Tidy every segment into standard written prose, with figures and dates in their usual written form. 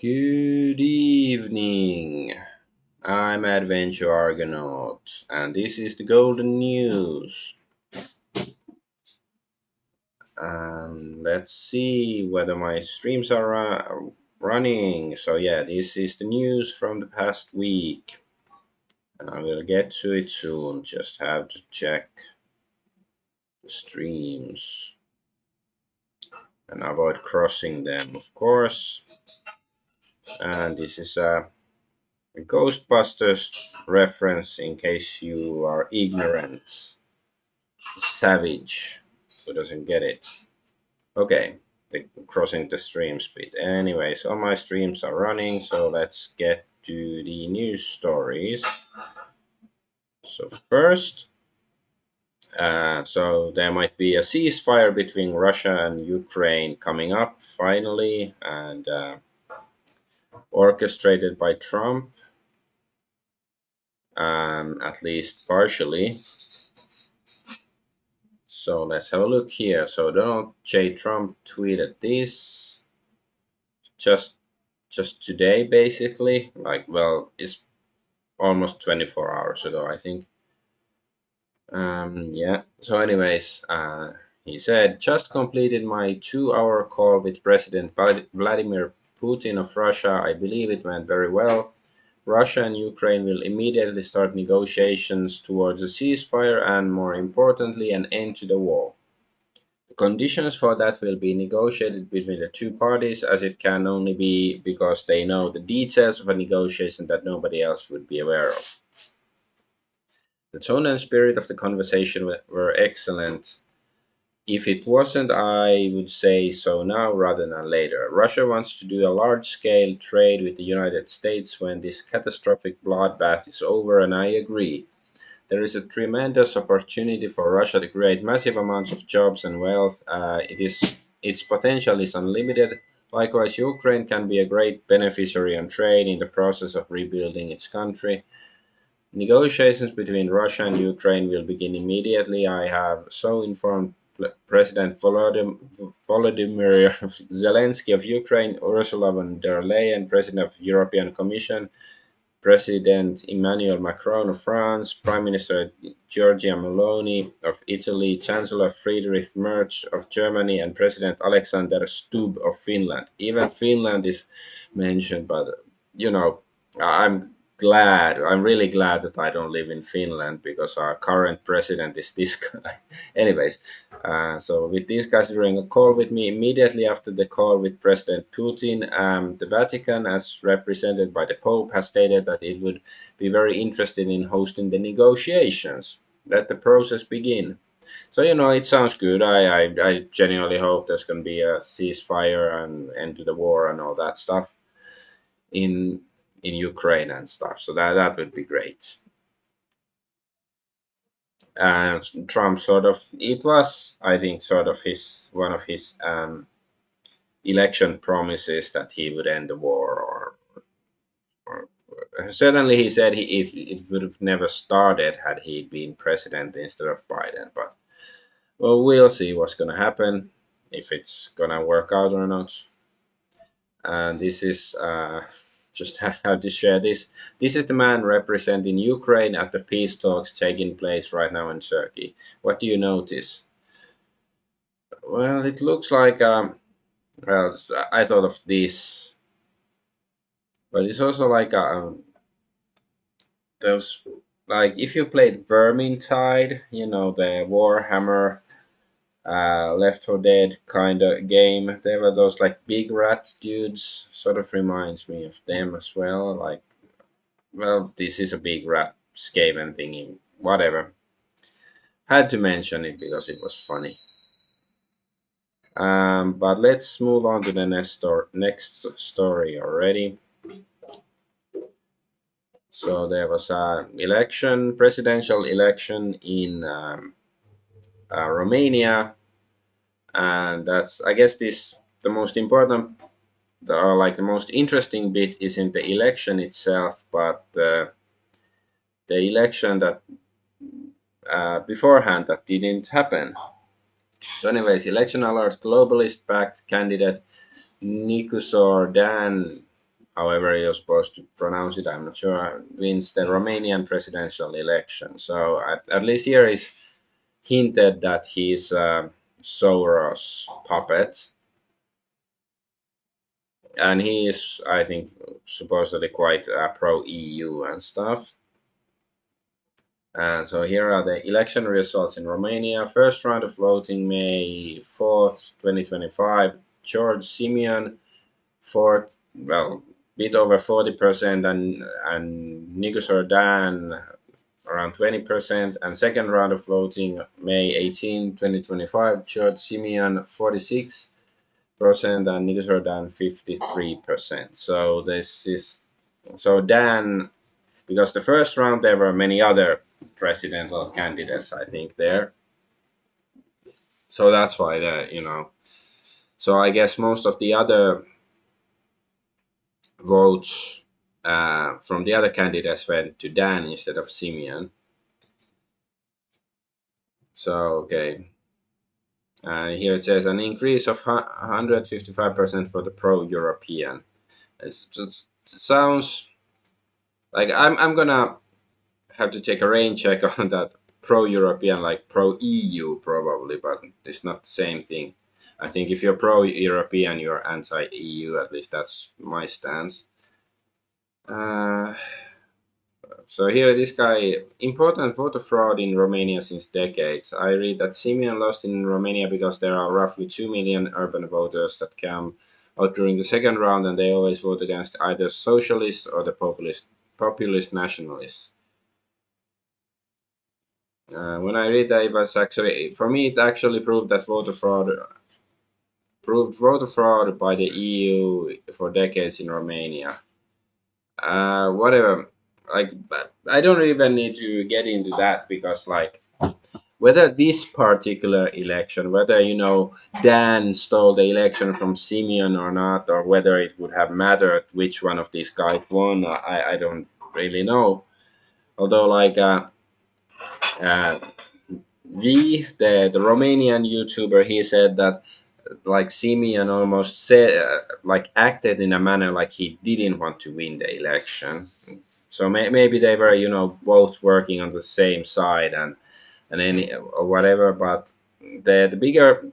Good evening. I'm Adventure Argonaut, and this is the Golden News. Let's see whether my streams are running. So, yeah, this is the news from the past week, and I will get to it soon. Just have to check the streams and avoid crossing them, of course. And this is a Ghostbusters reference in case you are ignorant. Savage who doesn't get it. Okay, crossing the stream speed. Anyways, all my streams are running, so let's get to the news stories. So first, so there might be a ceasefire between Russia and Ukraine coming up finally, and orchestrated by Trump, at least partially. So let's have a look here. So Donald J. Trump tweeted this just today, basically. Like, well, it's almost 24 hours ago, I think. Yeah. So, anyways, he said, just completed my 2 hour call with President Vladimir Putin of Russia. I believe it went very well. Russia and Ukraine will immediately start negotiations towards a ceasefire and, more importantly, an end to the war. The conditions for that will be negotiated between the two parties, as it can only be because they know the details of a negotiation that nobody else would be aware of. The tone and spirit of the conversation were excellent. If it wasn't, I would say so now rather than later. Russia wants to do a large scale trade with the United States when this catastrophic bloodbath is over, and I agree. There is a tremendous opportunity for Russia to create massive amounts of jobs and wealth. Its potential is unlimited. Likewise, Ukraine can be a great beneficiary on trade in the process of rebuilding its country. Negotiations between Russia and Ukraine will begin immediately. I have so informed President Volodymyr Zelensky of Ukraine, Ursula von der Leyen, President of the European Commission, President Emmanuel Macron of France, Prime Minister Giorgia Meloni of Italy, Chancellor Friedrich Merz of Germany, and President Alexander Stubb of Finland. Even Finland is mentioned, but you know, I'm I'm really glad that I don't live in Finland because our current president is this guy. Anyways, so with these guys during a call with me immediately after the call with President Putin, the Vatican, as represented by the Pope, has stated that it would be very interested in hosting the negotiations. Let the process begin. So it sounds good. I genuinely hope there's going to be a ceasefire and end to the war and all that stuff in Ukraine and stuff. So that would be great. And Trump sort of, it was, I think, sort of his one of his election promises that he would end the war, or certainly he said it would have never started had he been president instead of Biden. But well, we'll see what's gonna happen, if it's gonna work out or not. And this is just how to share this. This is the man representing Ukraine at the peace talks taking place right now in Turkey. What do you notice? Well, it looks like well, I thought of this, but it's also like those, like if you played Vermintide, the Warhammer Left 4 Dead kind of game. There were those like big rat dudes. Sort of reminds me of them as well. Like, well, this is a big rat Skaven thingy. Whatever. Had to mention it because it was funny. But let's move on to the next story already. So there was a presidential election in Romania, and that's, I guess, this the most important, the most interesting bit isn't the election itself, but the election that beforehand that didn't happen. So, anyways, election alert globalist backed candidate Nikusor Dan however you're supposed to pronounce it, I'm not sure, wins the Romanian presidential election. So at least here is hinted that he's Soros' puppet, and he is, I think, supposedly quite pro EU and stuff. And so here are the election results in Romania. First round of voting, May 4th, 2025. George Simeon, fourth, well, bit over 40%, and Nicu Sordan around 20%. And second round of voting, May 18, 2025. George Simeon, 46%, and Nicu Sordan, 53%. So this is, so Dan, because the first round there were many other presidential candidates, I think there. So that's why that. So I guess most of the other votes from the other candidates went to Dan instead of Simeon. So okay, here it says an increase of 155% for the pro-European. It sounds like I'm gonna have to take a rain check on that pro-European, like pro-EU probably, but it's not the same thing. I think if you're pro-European, you're anti-EU. At least that's my stance. Uh, so here, this guy, important voter fraud in Romania since decades. I read that Simeon lost in Romania because there are roughly 2 million urban voters that come out during the second round, and they always vote against either socialists or the populist nationalists. When I read that, it was actually, for me, it actually proved voter fraud by the EU for decades in Romania. Whatever, like, I don't even need to get into that, because like, whether this particular election, whether Dan stole the election from Simeon or not, or whether it would have mattered which one of these guys won, I don't really know. Although like uh, the Romanian YouTuber, he said that like Simeon almost said like acted in a manner like he didn't want to win the election. So maybe they were both working on the same side, and any or whatever. But the bigger,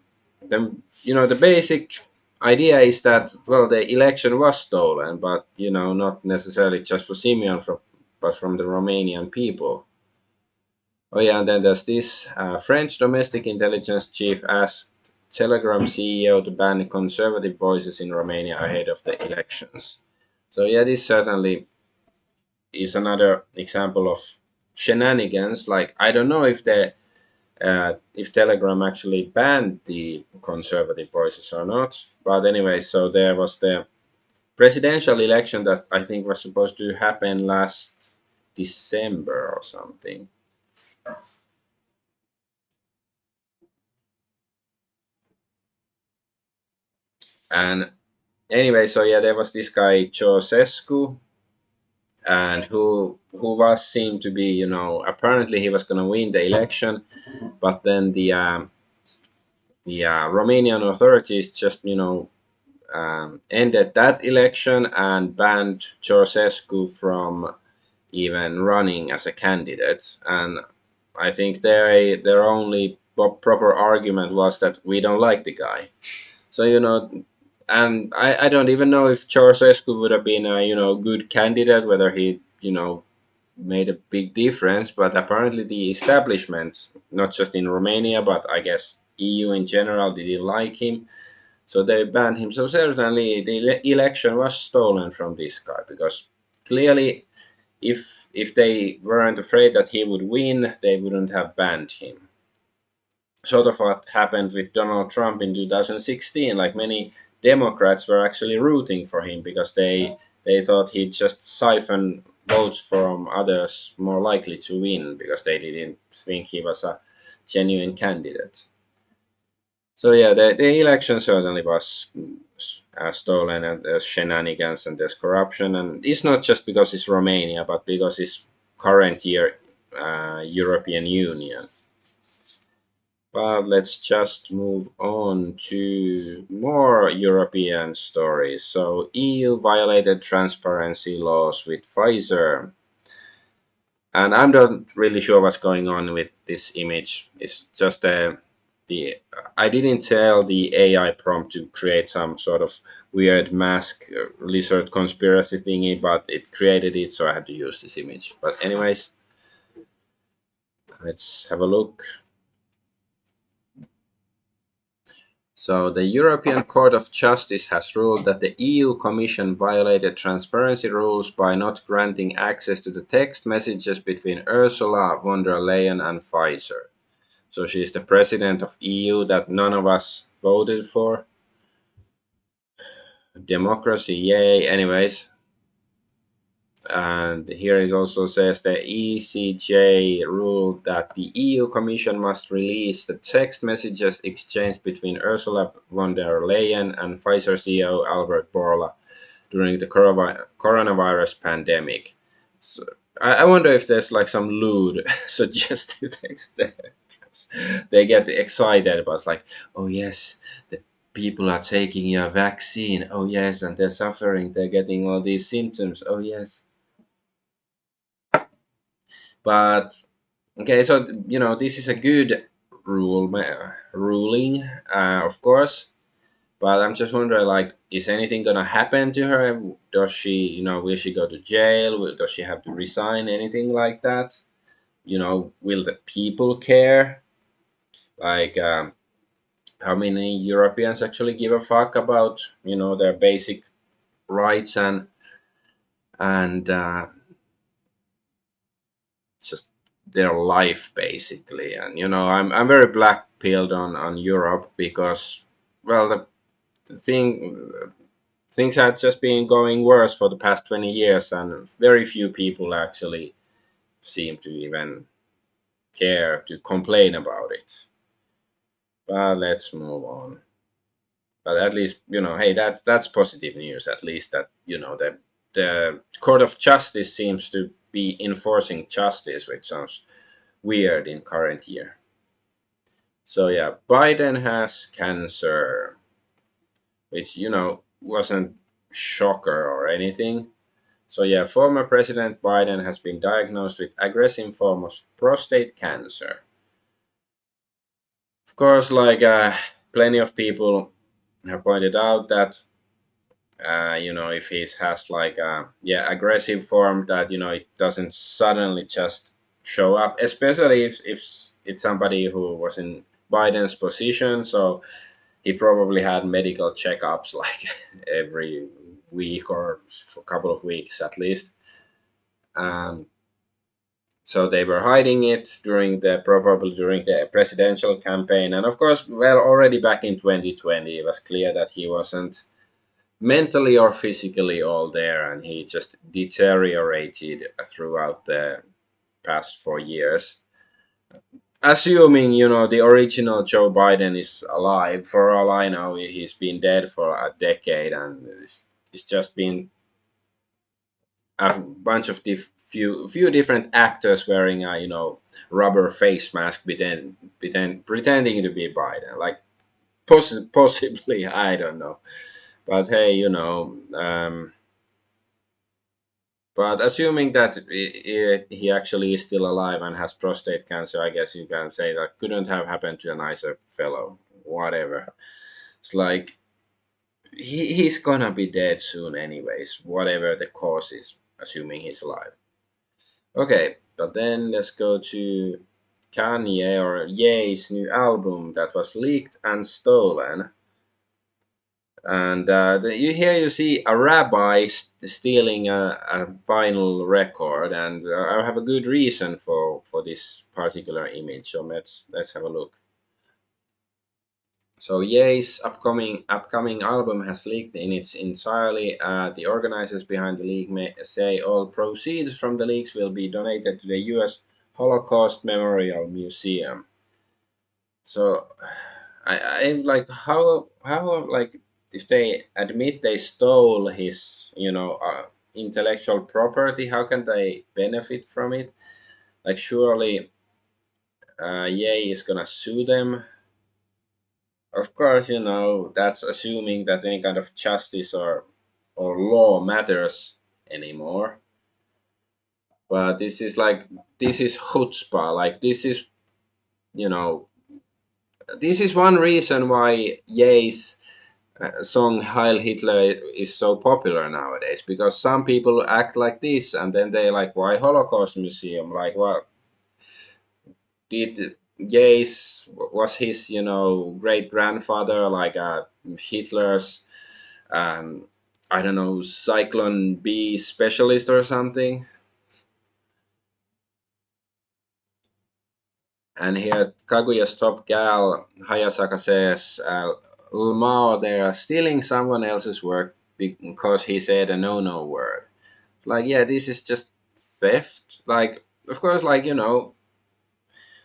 the basic idea is that, well, the election was stolen, but not necessarily just for Simeon, but from the Romanian people. Oh yeah, and then there's this French domestic intelligence chief asked Telegram CEO to ban conservative voices in Romania ahead of the elections. So yeah, this certainly is another example of shenanigans. Like, I don't know if Telegram actually banned the conservative voices or not, but anyway, so there was the presidential election that I think was supposed to happen last December or something. And anyway, so yeah, there was this guy Ceausescu, and who was seen to be, apparently he was going to win the election, but then the Romanian authorities just ended that election and banned Ceausescu from even running as a candidate. And I think their only proper argument was that we don't like the guy. So and I don't even know if Ceausescu would have been a good candidate, whether he made a big difference. But apparently the establishment, not just in Romania but I guess EU in general, didn't like him, so they banned him. So certainly the election was stolen from this guy, because clearly if they weren't afraid that he would win, they wouldn't have banned him. Sort of what happened with Donald Trump in 2016. Like, many Democrats were actually rooting for him because they thought he'd just siphon votes from others more likely to win, because they didn't think he was a genuine candidate. So yeah, the election certainly was stolen, and there's shenanigans and there's corruption, and it's not just because it's Romania, but because it's current year European Union. But let's just move on to more European stories. So, EU violated transparency laws with Pfizer. And I'm not really sure what's going on with this image. It's just the I didn't tell the AI prompt to create some sort of weird mask lizard conspiracy thingy, but it created it, so I had to use this image. But anyways, let's have a look. So, the European Court of Justice has ruled that the EU Commission violated transparency rules by not granting access to the text messages between Ursula von der Leyen and Pfizer. So she's the president of EU that none of us voted for. Democracy, yay. Anyways, and here it also says the ECJ ruled that the EU Commission must release the text messages exchanged between Ursula von der Leyen and Pfizer CEO Albert Bourla during the coronavirus pandemic. So I wonder if there's like some lewd suggested text there because they get excited about like, oh yes, the people are taking your vaccine. Oh yes, and they're suffering. They're getting all these symptoms. Oh yes, but okay, so this is a good ruling, of course. But I'm just wondering, like, is anything gonna happen to her? Does she, will she go to jail? Does she have to resign? Anything like that? Will the people care? Like, how many Europeans actually give a fuck about, their basic rights and just their life basically? And I'm very black pilled on Europe because, well, the things had just been going worse for the past 20 years, and very few people actually seem to even care to complain about it. But let's move on. But at least, hey, that's positive news. At least that the Court of Justice seems to be enforcing justice, which sounds weird in current year. So yeah, Biden has cancer, which wasn't shocker or anything. So yeah, former President Biden has been diagnosed with aggressive form of prostate cancer. Of course, like plenty of people have pointed out that if he has like aggressive form, that it doesn't suddenly just show up, especially if it's somebody who was in Biden's position. So he probably had medical checkups like every week or for a couple of weeks at least. Um, So they were hiding it probably during the presidential campaign, and of course, well, already back in 2020, it was clear that he wasn't mentally or physically all there, and he just deteriorated throughout the past 4 years. Assuming the original Joe Biden is alive, for all I know, he's been dead for a decade, and it's just been a bunch of few different actors wearing a rubber face mask, pretending to be Biden. Like possibly, I don't know, but hey, but assuming that he actually is still alive and has prostate cancer, I guess you can say that couldn't have happened to a nicer fellow. Whatever. It's like he's gonna be dead soon, anyways. Whatever the cause is, assuming he's alive. Okay, but then let's go to Kanye or Ye's new album that was leaked and stolen. And here you see a rabbi stealing a vinyl record, and I have a good reason for this particular image. So let's have a look. So Ye's upcoming album has leaked in its entirety. The organizers behind the leak may say all proceeds from the leaks will be donated to the U.S. Holocaust Memorial Museum. So I like how like if they admit they stole his intellectual property, how can they benefit from it? Like surely Yay is gonna sue them. Of course, that's assuming that any kind of justice or law matters anymore. But this is chutzpah. Like you know, this is one reason why Ye's song Heil Hitler is so popular nowadays, because some people act like this and then they like, why Holocaust Museum? Like, well, did Ye's was his great grandfather like Hitler's um, I don't know, Cyclone B specialist or something? And here Kaguya's top gal Hayasaka says, Mao, they are stealing someone else's work because he said a no word. Like, yeah, this is just theft. Like, of course, like,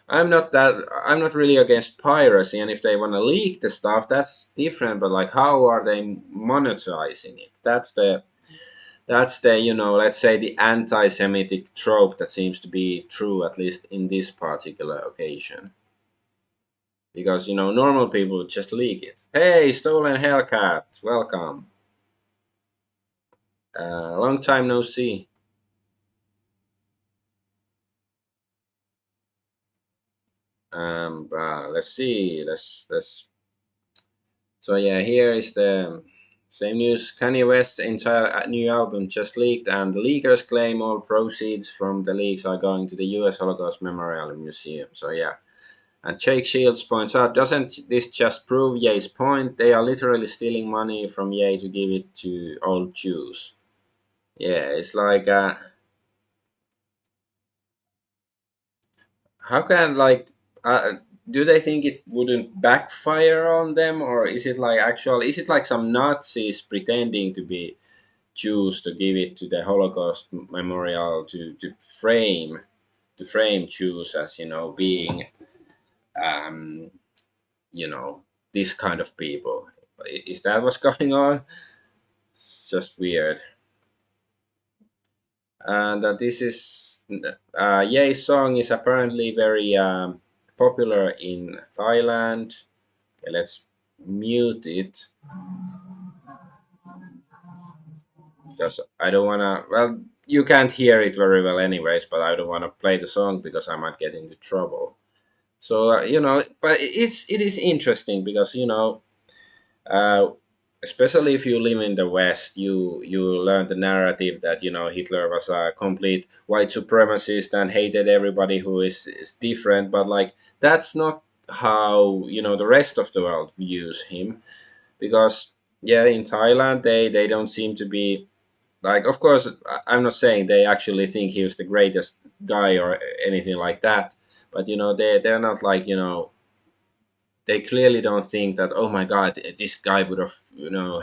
I'm not really against piracy, and if they want to leak the stuff, that's different. But like, how are they monetizing it? That's the let's say the anti-Semitic trope that seems to be true, at least in this particular occasion, because normal people would just leak it. Hey, stolen Hellcat, welcome. Long time no see. Let's see. Let's So yeah, here is the same news. Kanye West's entire new album just leaked, and the leakers claim all proceeds from the leaks are going to the U.S. Holocaust Memorial Museum. So yeah, and Jake Shields points out, doesn't this just prove Ye's point? They are literally stealing money from Ye to give it to old Jews. Yeah, it's like, how can like, do they think it wouldn't backfire on them, or is it like is it like some Nazis pretending to be choose to give it to the Holocaust memorial to frame Jews as being um, you know this kind of people. Is that what's going on? It's just weird. And this is Ye's song is apparently very popular in Thailand. Okay, let's mute it because I don't wanna. Well, you can't hear it very well, anyways. But I don't wanna play the song because I might get into trouble. So but it is interesting because uh, especially if you live in the West, you learn the narrative that Hitler was a complete white supremacist and hated everybody who is different. But like that's not how the rest of the world views him, because yeah, in Thailand they don't seem to be like. Of course, I'm not saying they actually think he was the greatest guy or anything like that, but they're not like they clearly don't think that, oh my god, this guy would have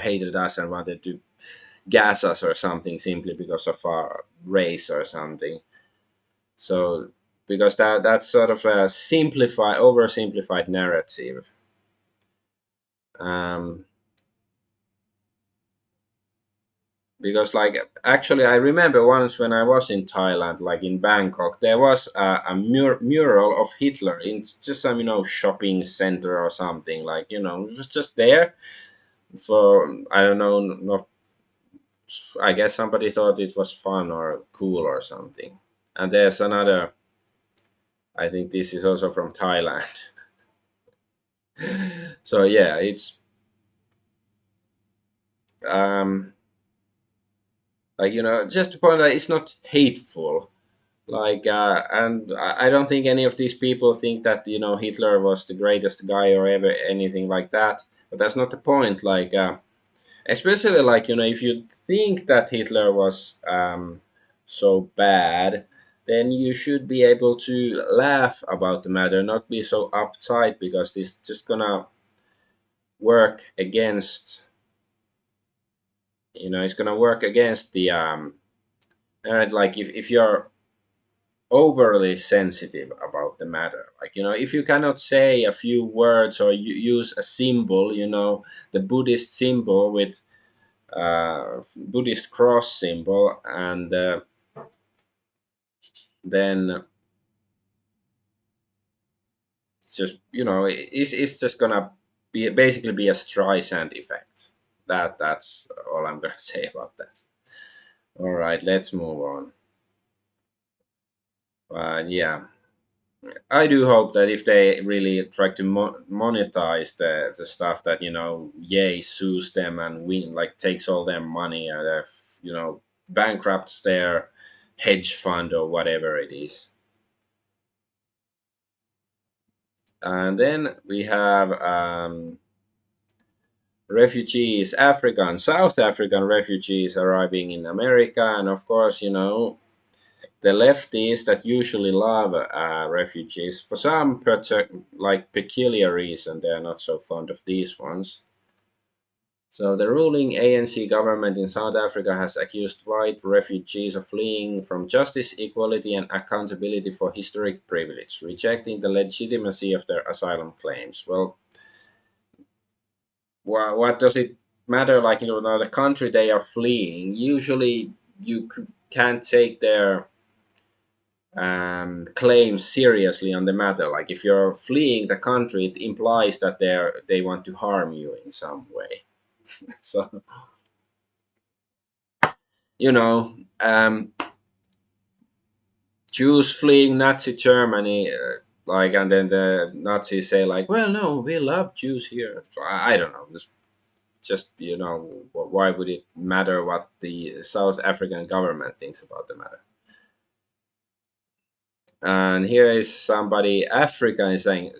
hated us and wanted to gas us or something simply because of our race or something. So because that's sort of a simplified oversimplified narrative. um, because like actually I remember once when I was in Thailand, like in Bangkok, there was a mural of Hitler in just some shopping center or something, like it was just there for I don't know, not I guess somebody thought it was fun or cool or something. And there's another. I think this is also from Thailand. So yeah, it's um like just to point out, it's not hateful. Like and I don't think any of these people think that Hitler was the greatest guy or ever anything like that. But that's not the point. Like especially like if you think that Hitler was so bad, then you should be able to laugh about the matter, not be so uptight, because this just gonna work against it's gonna work against the like if you're overly sensitive about the matter, like if you cannot say a few words or you use a symbol, the Buddhist symbol with Buddhist cross symbol, and then it's just it's just gonna be a Streisand effect. That's all I'm gonna say about that. All right, let's move on. Yeah, I do hope that if they really try to monetize the stuff, that Yay sues them and win, like takes all their money, and bankrupts their hedge fund or whatever it is. And then we have refugees, African, South African refugees arriving in America, and of course, the lefties that usually love refugees, for some like peculiar reason, they're not so fond of these ones. So the ruling ANC government in South Africa has accused white refugees of fleeing from justice, equality, and accountability for historic privilege, rejecting the legitimacy of their asylum claims. Well, what does it matter? Like, the country they are fleeing. Usually, can't take their claims seriously on the matter. Like, if you're fleeing the country, it implies that they want to harm you in some way. So, you know, Jews fleeing Nazi Germany, and then the Nazis say like, "Well, no, we love Jews here." So I don't know. Just why would it matter what the South African government thinks about the matter? And here is somebody African is saying,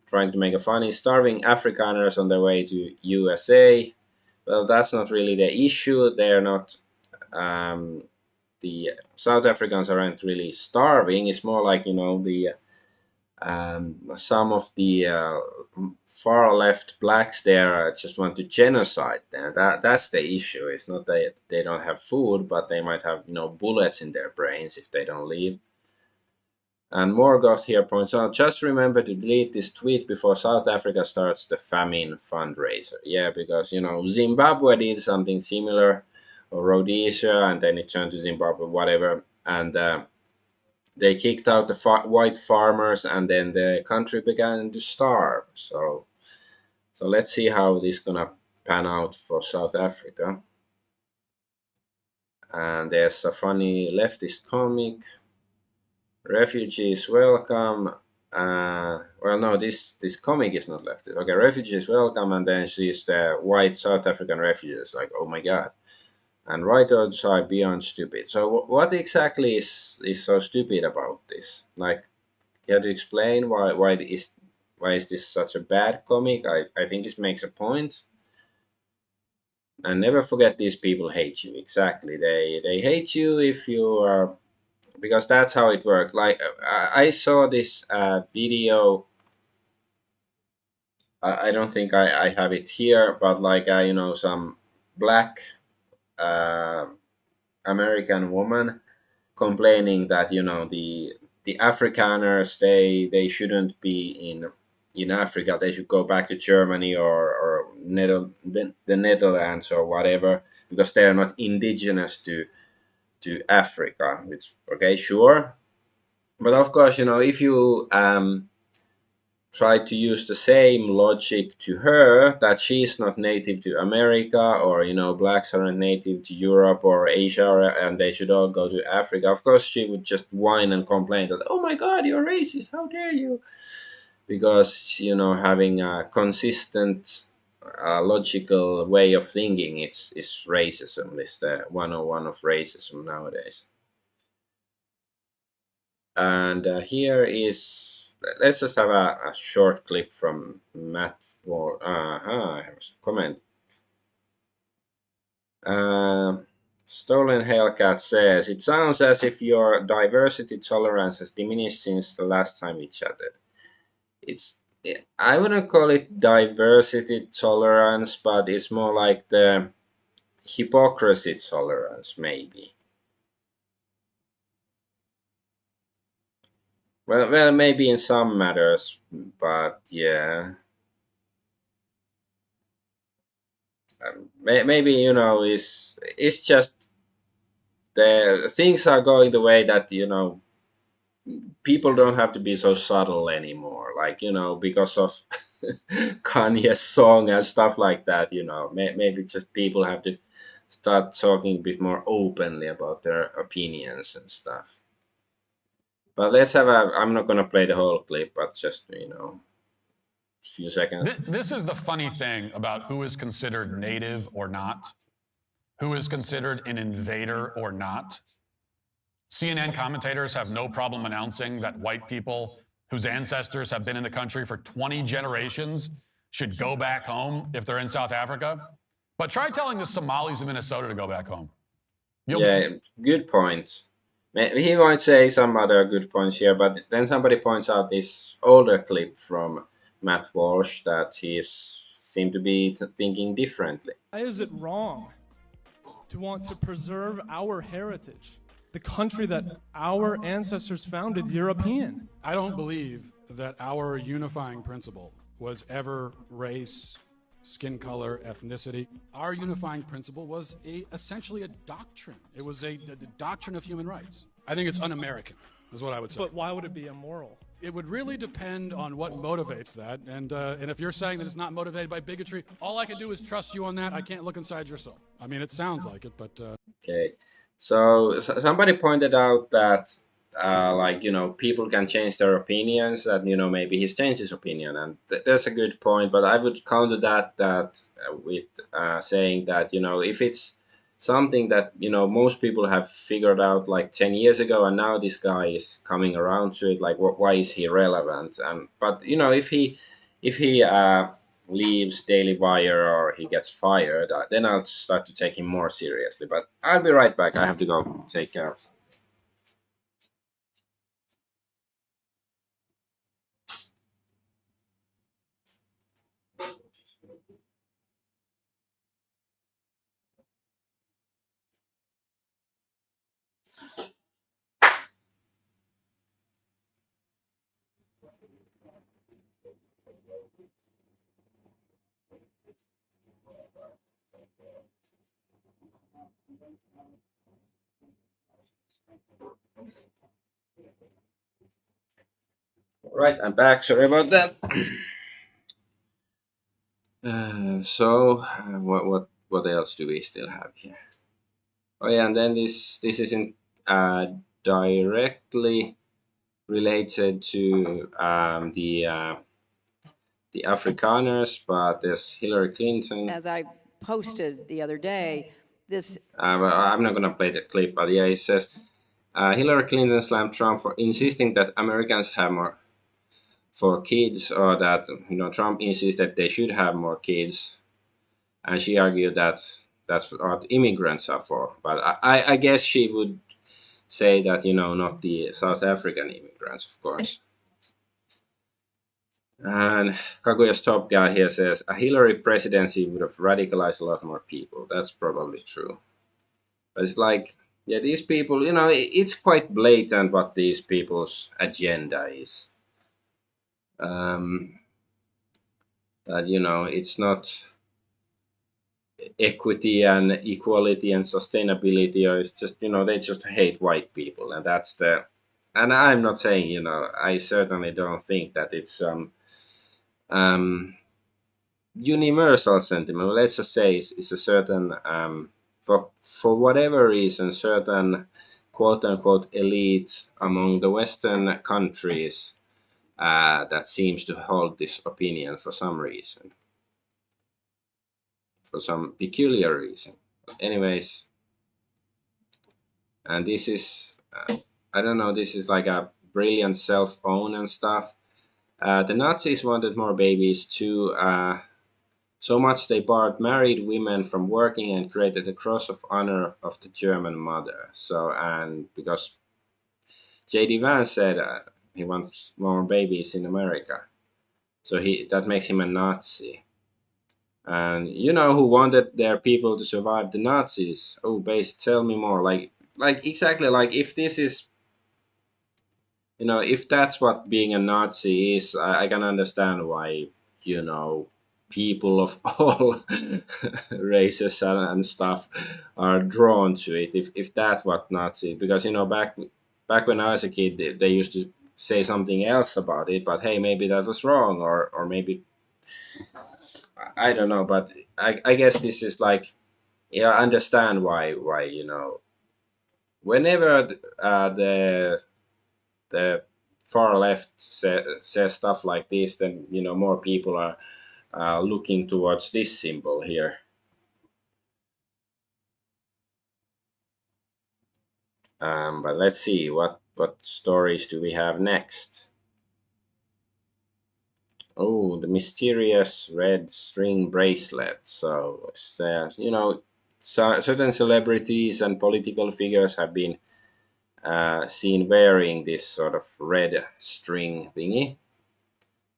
trying to make a funny, starving Afrikaners on their way to USA. Well, that's not really the issue. They're not. The South Africans aren't really starving. It's more like the some of the far left blacks there just want to genocide them. That's the issue. It's not that they don't have food, but they might have bullets in their brains if they don't leave. And Morgoth here points out, just remember to delete this tweet before South Africa starts the famine fundraiser. Yeah, because Zimbabwe did something similar, or Rhodesia, and then it turned to Zimbabwe, whatever, and they kicked out the white farmers, and then the country began to starve. So let's see how this gonna pan out for South Africa. And there's a funny leftist comic. Refugees welcome. Well, no, this comic is not leftist. Okay, refugees welcome, and then she's the white South African refugees. Like, oh my god. And right outside beyond stupid. So what exactly is so stupid about this? Like, can you explain why is this such a bad comic? I think it makes a point. And never forget, these people hate you. Exactly, they hate you if you are, because that's how it works. Like, I saw this video. I don't think I have it here, but like some black uh, American woman complaining that the Afrikaners, they shouldn't be in Africa. They should go back to Germany or the Netherlands or whatever, because they are not indigenous to Africa. Which, okay, sure, but of course, if you try to use the same logic to her, that she's not native to America, or blacks aren't native to Europe or Asia, and they should all go to Africa, of course she would just whine and complain that, oh my god, you're racist, how dare you, because having a consistent logical way of thinking, it's racism. It's the 101 of racism nowadays. And here is, let's just have a short clip from Matt for I have a comment. Stolen Hellcat says, it sounds as if your diversity tolerance has diminished since the last time we chatted. It's, I wouldn't call it diversity tolerance, but it's more like the hypocrisy tolerance, maybe. Well, maybe in some matters, but yeah. Maybe it's just the things are going the way that people don't have to be so subtle anymore, like, because of Kanye's song and stuff like that. Maybe just people have to start talking a bit more openly about their opinions and stuff. But let's have a, I'm not going to play the whole clip, but just, a few seconds. This is the funny thing about who is considered native or not, who is considered an invader or not. CNN commentators have no problem announcing that white people whose ancestors have been in the country for 20 generations should go back home if they're in South Africa. But try telling the Somalis of Minnesota to go back home. Yeah, good point. He might say some other good points here, but then somebody points out this older clip from Matt Walsh that he's seemed to be thinking differently. Why is it wrong to want to preserve our heritage, the country that our ancestors founded, European? I don't believe that our unifying principle was ever race, skin color, ethnicity. Our unifying principle was essentially a doctrine. It was the doctrine of human rights. I think it's un-American, is what I would say. But why would it be immoral? It would really depend on what motivates that. And if you're saying that it's not motivated by bigotry, all I can do is trust you on that. I can't look inside your soul. I mean, it sounds like it, but... Okay, so somebody pointed out that, like, people can change their opinions, that, maybe he's changed his opinion, and that's a good point, but I would counter that with saying that, if it's something that, most people have figured out like 10 years ago, and now this guy is coming around to it, like, why is he relevant? But, if he leaves Daily Wire or he gets fired, then I'll start to take him more seriously. But I'll be right back. I have to go take care of. All right, I'm back. Sorry about that. What else do we still have here? Oh yeah, and then this isn't directly related to the Afrikaners, but there's Hillary Clinton. As I posted the other day, this. Well, I'm not gonna play the clip, but yeah, it says Hillary Clinton slammed Trump for insisting that Americans have more for kids, or that Trump insists that they should have more kids, and she argued that that's what immigrants are for. But I guess she would say that not the South African immigrants, of course. And Kaguya's top guy here says a Hillary presidency would have radicalized a lot more people. That's probably true. But it's like, yeah, these people, it's quite blatant what these people's agenda is. That it's not equity and equality and sustainability, or it's just they just hate white people, and that's the. And I'm not saying I certainly don't think that it's um universal sentiment. Let's just say it's a certain for whatever reason, certain quote unquote elite among the Western countries that seems to hold this opinion for some reason, for some peculiar reason. Anyways, and this is I don't know. This is like a brilliant self own and stuff. The Nazis wanted more babies too. So much they barred married women from working and created a cross of honor of the German mother. So, and because J.D. Vance said he wants more babies in America, so that makes him a Nazi. And who wanted their people to survive the Nazis? Oh, base, tell me more. Like exactly, like if this is, if that's what being a Nazi is, I can understand why, people of all races and stuff are drawn to it. If that's what Nazi, because back back when I was a kid, they used to say something else about it. But hey, maybe that was wrong, or maybe I don't know. But I guess this is like, yeah, I understand why whenever the far left says stuff like this, then more people are looking towards this symbol here. But let's see what stories do we have next. Oh, the mysterious red string bracelet. So, certain celebrities and political figures have been seen wearing this sort of red string thingy.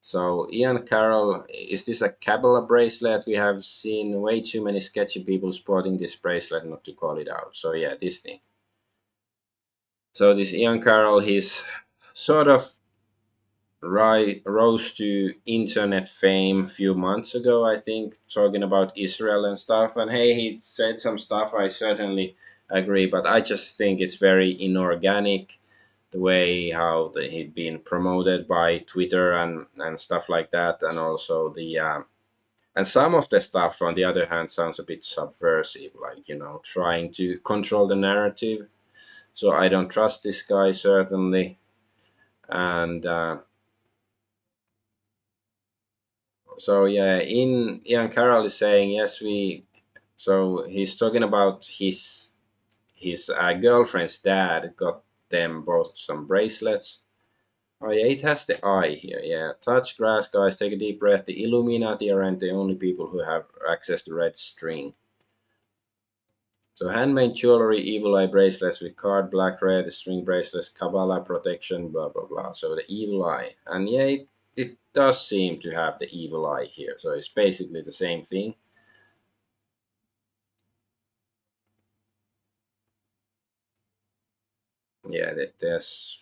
So, Ian Carroll, is this a Kabbalah bracelet? We have seen way too many sketchy people sporting this bracelet not to call it out. So, yeah, this thing. So, this Ian Carroll, he's sort of rose to internet fame a few months ago, I think, talking about Israel and stuff. And hey, he said some stuff I certainly agree, but I just think it's very inorganic the way how he'd been promoted by Twitter and stuff like that, and also the and some of the stuff on the other hand sounds a bit subversive, like trying to control the narrative. So I don't trust this guy certainly, and. So yeah, in Ian Carroll is saying yes, we. So he's talking about his girlfriend's dad got them both some bracelets. Oh yeah, it has the eye here. Yeah, touch grass, guys. Take a deep breath. The Illuminati aren't the only people who have access to red string. So handmade jewelry, evil eye bracelets with card, black, red string bracelets, Kabbalah protection, blah blah blah. So the evil eye, and yeah, it does seem to have the evil eye here. So it's basically the same thing. Yeah, there's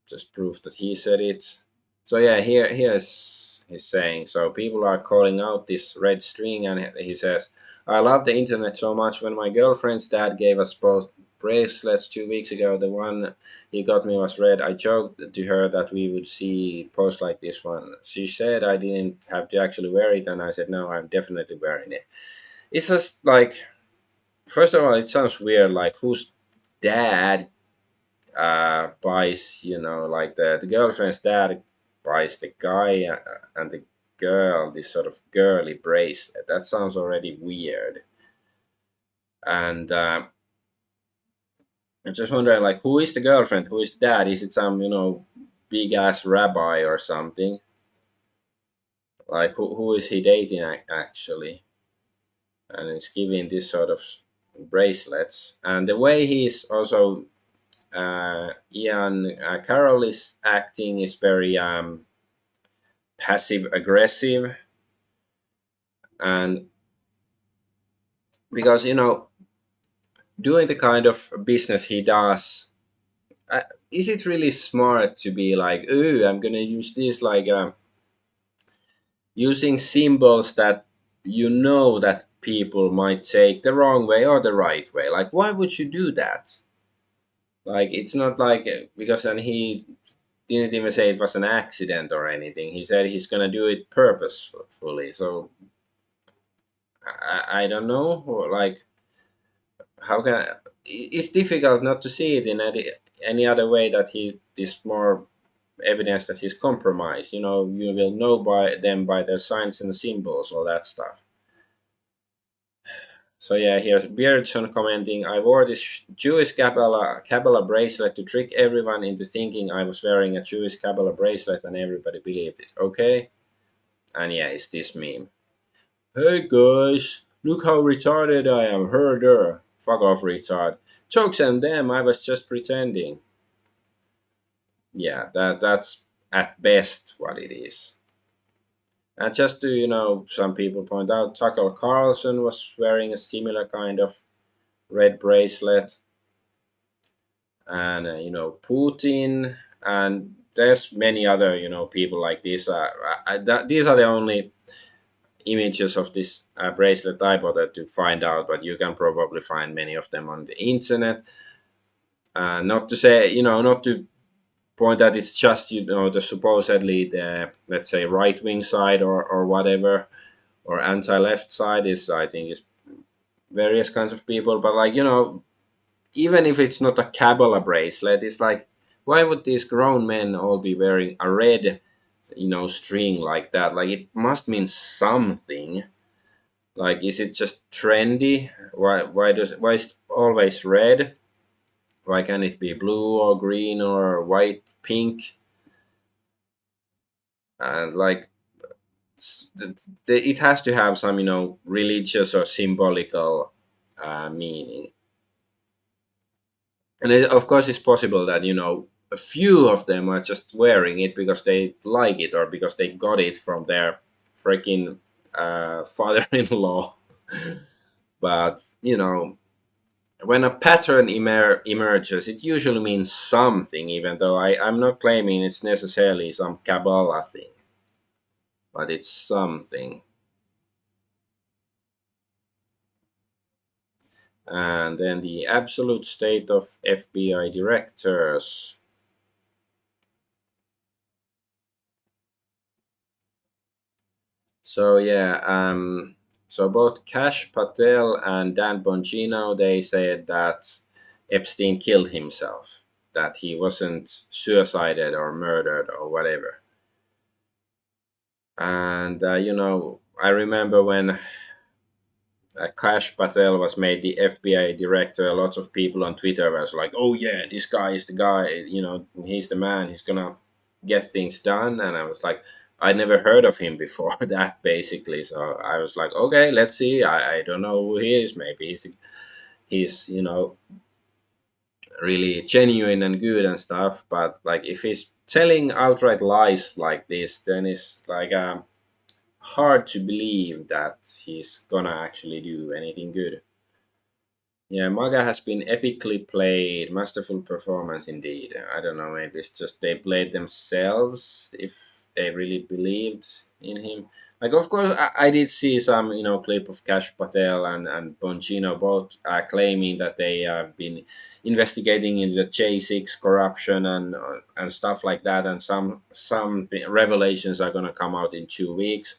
just proof that he said it. So yeah, here's he's saying. So people are calling out this red string, and he says, "I love the internet so much. When my girlfriend's dad gave us both bracelets 2 weeks ago, the one he got me was red. I joked to her that we would see posts like this one. She said I didn't have to actually wear it, and I said no, I'm definitely wearing it. It's just like, first of all, it sounds weird. Like whose dad buys, like the girlfriend's dad buys the guy and the girl this sort of girly bracelet. That sounds already weird. And I'm just wondering, like, who is the girlfriend? Who is the dad? Is it some, big ass rabbi or something? Like, who is he dating actually? And he's giving this sort of bracelets. And the way he's also Ian Carroll is acting is very passive aggressive, and because doing the kind of business he does, uh, is it really smart to be like, oh, I'm gonna use this, like using symbols that that people might take the wrong way or the right way? Like, why would you do that? Like, it's not like because then he didn't even say it was an accident or anything. He said he's gonna do it purposefully. So I don't know, or like, how can it's difficult not to see it in any other way that he is more evidence that he's compromised. You will know by them by their signs and symbols, all that stuff. So yeah, here's Beardson commenting, I wore this Jewish Kabbalah bracelet to trick everyone into thinking I was wearing a Jewish Kabbalah bracelet and everybody believed it. Okay? And yeah, it's this meme. Hey guys, look how retarded I am. Herder. Fuck off, retard. Jokes on them, I was just pretending. Yeah, that's at best what it is. And just to, some people point out, Tucker Carlson was wearing a similar kind of red bracelet. And, Putin. And there's many other, people like this. These are the only images of this bracelet I bothered to find out, but you can probably find many of them on the internet. Not to say, not to point that it's just, the supposedly the, let's say, right wing side or whatever, or anti left side is, I think, is various kinds of people. But like, even if it's not a Kabbalah bracelet, it's like, why would these grown men all be wearing a red, string like that? Like, it must mean something. Like, is it just trendy? Why is it always red? Why can't it be blue or green or white, pink? And like, it has to have some, religious or symbolical meaning. And of course, it's possible that, a few of them are just wearing it because they like it or because they got it from their freaking father-in-law. But, when a pattern emerges, it usually means something, even though I'm not claiming it's necessarily some Kabbalah thing, but it's something. And then the absolute state of FBI directors. So yeah, so both Kash Patel and Dan Bongino, they said that Epstein killed himself, that he wasn't suicided or murdered or whatever. And I remember when Kash Patel was made the FBI director, lots of people on Twitter was like, "Oh yeah, this guy is the guy. He's the man. He's gonna get things done." And I was like, I'd never heard of him before that, basically. So I was like, okay, let's see. I don't know who he is. Maybe he's really genuine and good and stuff. But like, if he's telling outright lies like this, then it's like hard to believe that he's gonna actually do anything good. Yeah, Maga has been epically played. Masterful performance indeed. I don't know, maybe it's just they played themselves if they really believed in him. Like, of course, I did see some, clip of Cash Patel and Bongino both claiming that they have been investigating into the J6 corruption and stuff like that, and some revelations are gonna come out in 2 weeks.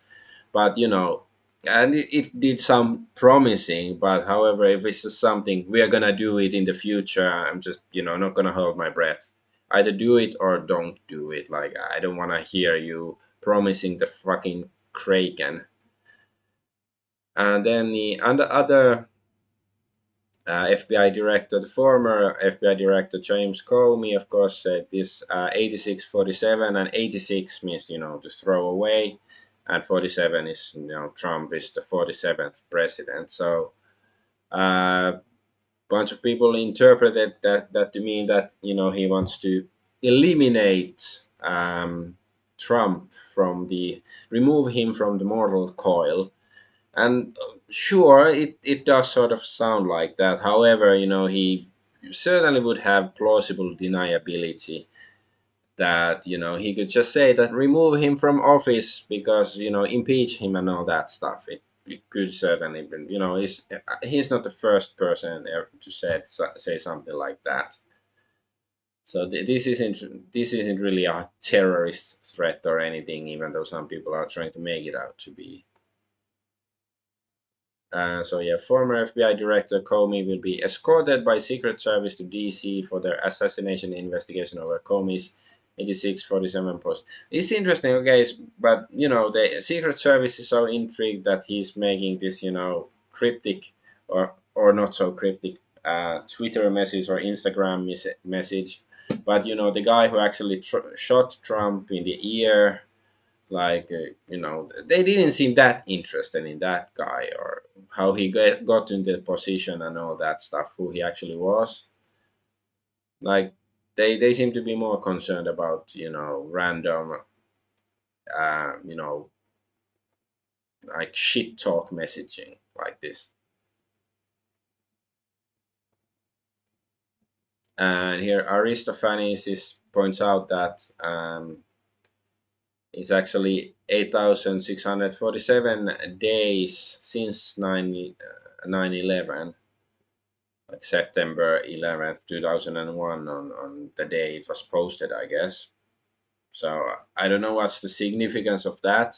But and it did some promising. But however, if it's just something we are gonna do it in the future, I'm just not gonna hold my breath. Either do it or don't do it. Like, I don't want to hear you promising the fucking kraken. And then the other FBI director, the former FBI director James Comey, of course, said this 86-47, and 86 means, to throw away, and 47 is, Trump is the 47th president. So a bunch of people interpreted that to mean that, he wants to eliminate Trump remove him from the mortal coil. And sure, it does sort of sound like that. However, he certainly would have plausible deniability that, he could just say that remove him from office because, impeach him and all that stuff. It could certainly be, he's not the first person ever to say something like that. So this isn't really a terrorist threat or anything, even though some people are trying to make it out to be. So yeah, former FBI Director Comey will be escorted by Secret Service to D.C. for their assassination investigation over Comey's 86-47 post. It's interesting, okay, but the Secret Service is so intrigued that he's making this, cryptic or not so cryptic Twitter message or Instagram message. But the guy who actually shot Trump in the ear, like they didn't seem that interested in that guy or how he got into the position and all that stuff, who he actually was. Like, they seem to be more concerned about random you know like shit talk messaging like this. And here Aristophanes points out that it's actually 8,647 days since 9/11. like September 11th, 2001, on the day it was posted, I guess. So I don't know what's the significance of that.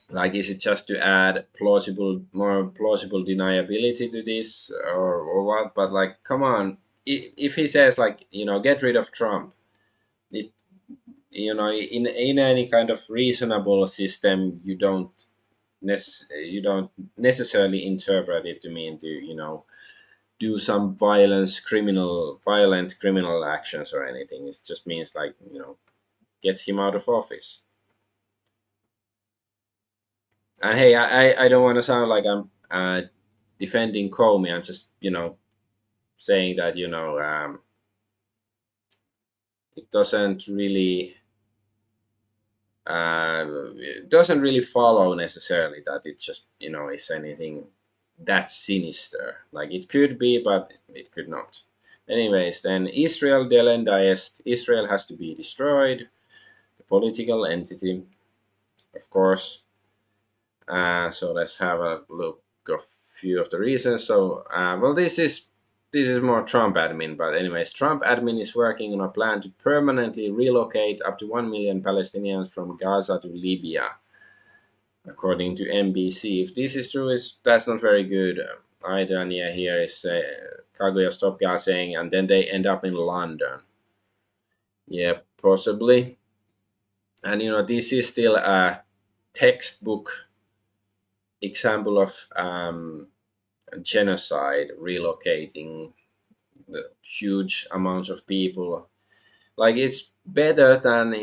Like, is it just to add more plausible deniability to this, or what? But like, come on, if he says, like, get rid of Trump, it, in any kind of reasonable system, you don't necessarily interpret it to mean to do some violent criminal actions or anything. It just means, like, get him out of office. And hey, I don't want to sound like I'm defending Comey. I'm just saying that it doesn't really follow necessarily that it just is anything that sinister. Like, it could be, but it could not. Anyways, then Israel Delendayest. Israel has to be destroyed. The political entity, of course. So let's have a look of few of the reasons. So, well, this is more Trump admin, but anyways, Trump admin is working on a plan to permanently relocate up to 1 million Palestinians from Gaza to Libya, according to NBC. If this is true, that's not very good either. And yeah, here is Kaguya Stopka saying, and then they end up in London. Yeah, possibly. And this is still a textbook example of genocide, relocating the huge amounts of people. Like, it's better than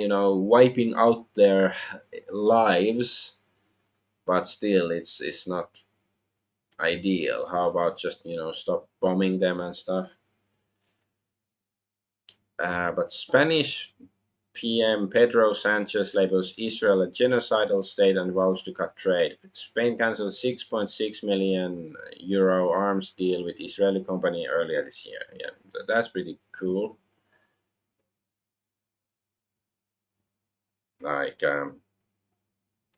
wiping out their lives, but still, it's not ideal. How about just stop bombing them and stuff? But Spanish PM Pedro Sanchez labels Israel a genocidal state and vows to cut trade. Spain cancelled €6.6 million arms deal with Israeli company earlier this year. Yeah, that's pretty cool. Like,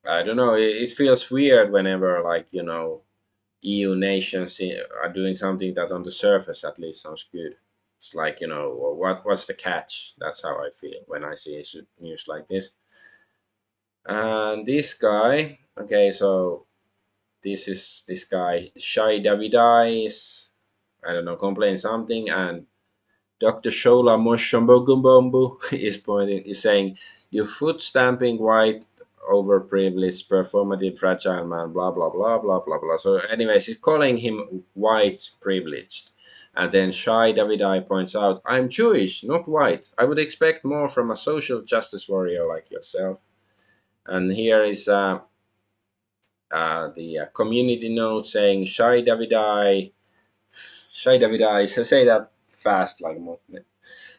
I don't know. It feels weird whenever, like, EU nations are doing something that on the surface at least sounds good. It's like, what's the catch? That's how I feel when I see news like this. And this guy, okay, so this guy, Shai Davidai, is, I don't know, complaining something, and Dr. Shola Moshombogumbo is saying, you foot stamping white overprivileged performative fragile man, blah blah blah blah blah blah. So anyways, he's calling him white privileged. And then Shai Davidai points out, I'm Jewish, not white. I would expect more from a social justice warrior like yourself. And here is the community note saying Shai Davidai, say that fast, like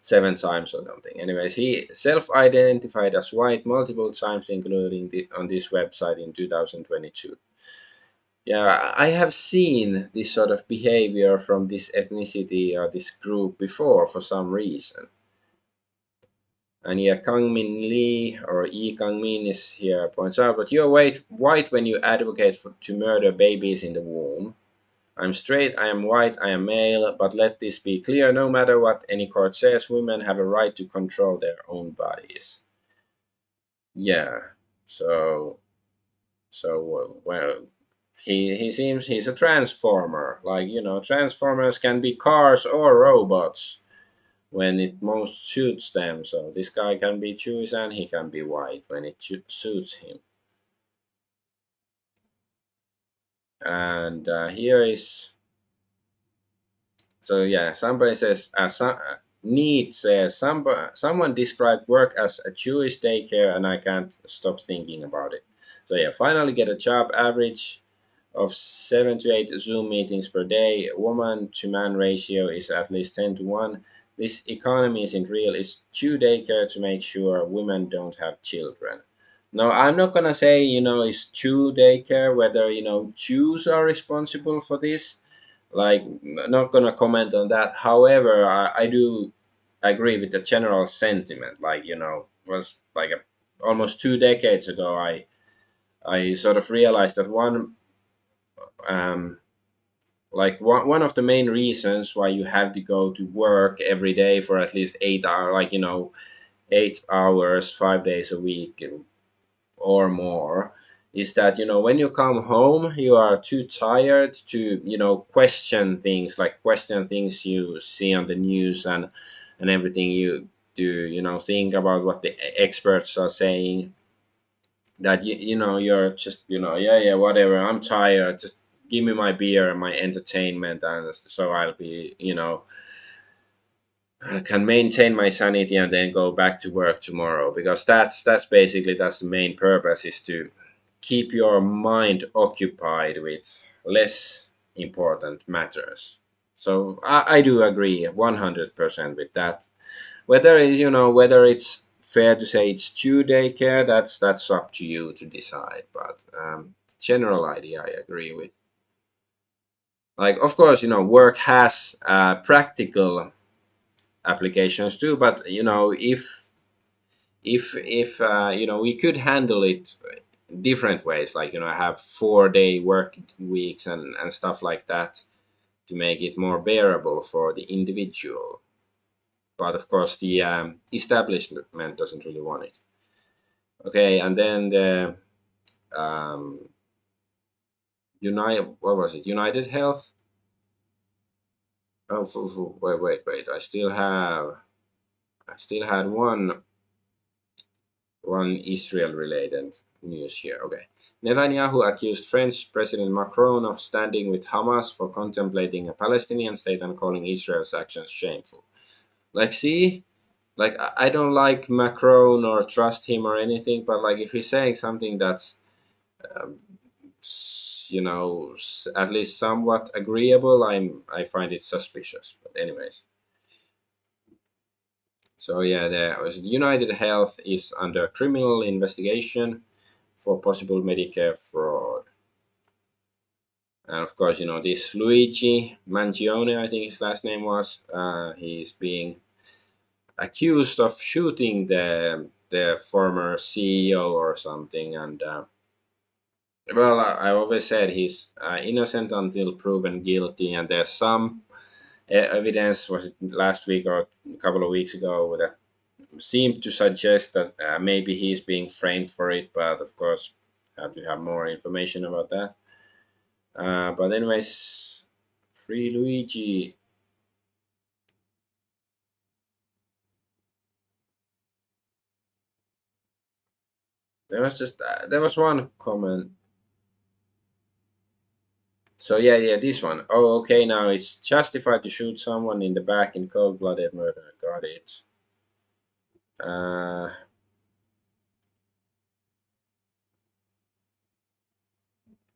7 times or something. Anyways, he self-identified as white multiple times, including on this website in 2022. Yeah, I have seen this sort of behavior from this ethnicity or this group before for some reason. And yeah, Kang Min Lee or Yi Kang Min is here points out, but you're white when you advocate to murder babies in the womb. I'm straight, I am white, I am male, but let this be clear, no matter what any court says, women have a right to control their own bodies. Yeah, so well, he seems he's a transformer. Like, transformers can be cars or robots when it most suits them. So this guy can be Jewish and he can be white when it suits him. And here is, so yeah, somebody says, Need says, someone described work as a Jewish daycare and I can't stop thinking about it. So yeah, finally get a job, average of 7 to 8 Zoom meetings per day. Woman to man ratio is at least 10 to 1. This economy isn't real. It's Jew daycare to make sure women don't have children. No, I'm not gonna say, it's Jew daycare, whether, Jews are responsible for this. Like, not gonna comment on that. However, I do agree with the general sentiment. Like, was like almost 2 decades ago, I sort of realized that like one of the main reasons why you have to go to work every day for at least 8 hours, like 8 hours 5 days a week or more, is that when you come home you are too tired to question things, like question things you see on the news and everything you do, think about what the experts are saying, that you're just yeah, whatever, I'm tired, just give me my beer and my entertainment, and so I'll be I can maintain my sanity and then go back to work tomorrow, because that's the main purpose, is to keep your mind occupied with less important matters. So I do agree 100% with that. Whether it's fair to say it's 2-day care, that's up to you to decide. But general idea I agree with. Like, of course, work has practical applications too, but if we could handle it different ways, like have 4-day work weeks and stuff like that, to make it more bearable for the individual. But of course the establishment doesn't really want it. Okay, and then the United, what was it, United Health. Oh, wait, I still had one Israel related news here. Okay. Netanyahu accused French President Macron of standing with Hamas for contemplating a Palestinian state and calling Israel's actions shameful. Like, see? Like, I don't like Macron or trust him or anything, but like, if he's saying something that's, um, at least somewhat agreeable, I find it suspicious. But anyways. So yeah, United Health is under criminal investigation for possible Medicare fraud. And of course, this Luigi Mangione, I think his last name was, he's being accused of shooting the former CEO or something. And well, I always said he's innocent until proven guilty. And there's some evidence, was it last week or a couple of weeks ago, that seemed to suggest that maybe he's being framed for it, but of course, have to have more information about that. But anyways, Free Luigi. There was one comment. So yeah, this one. Oh, okay, now it's justified to shoot someone in the back in cold-blooded murder. Got it.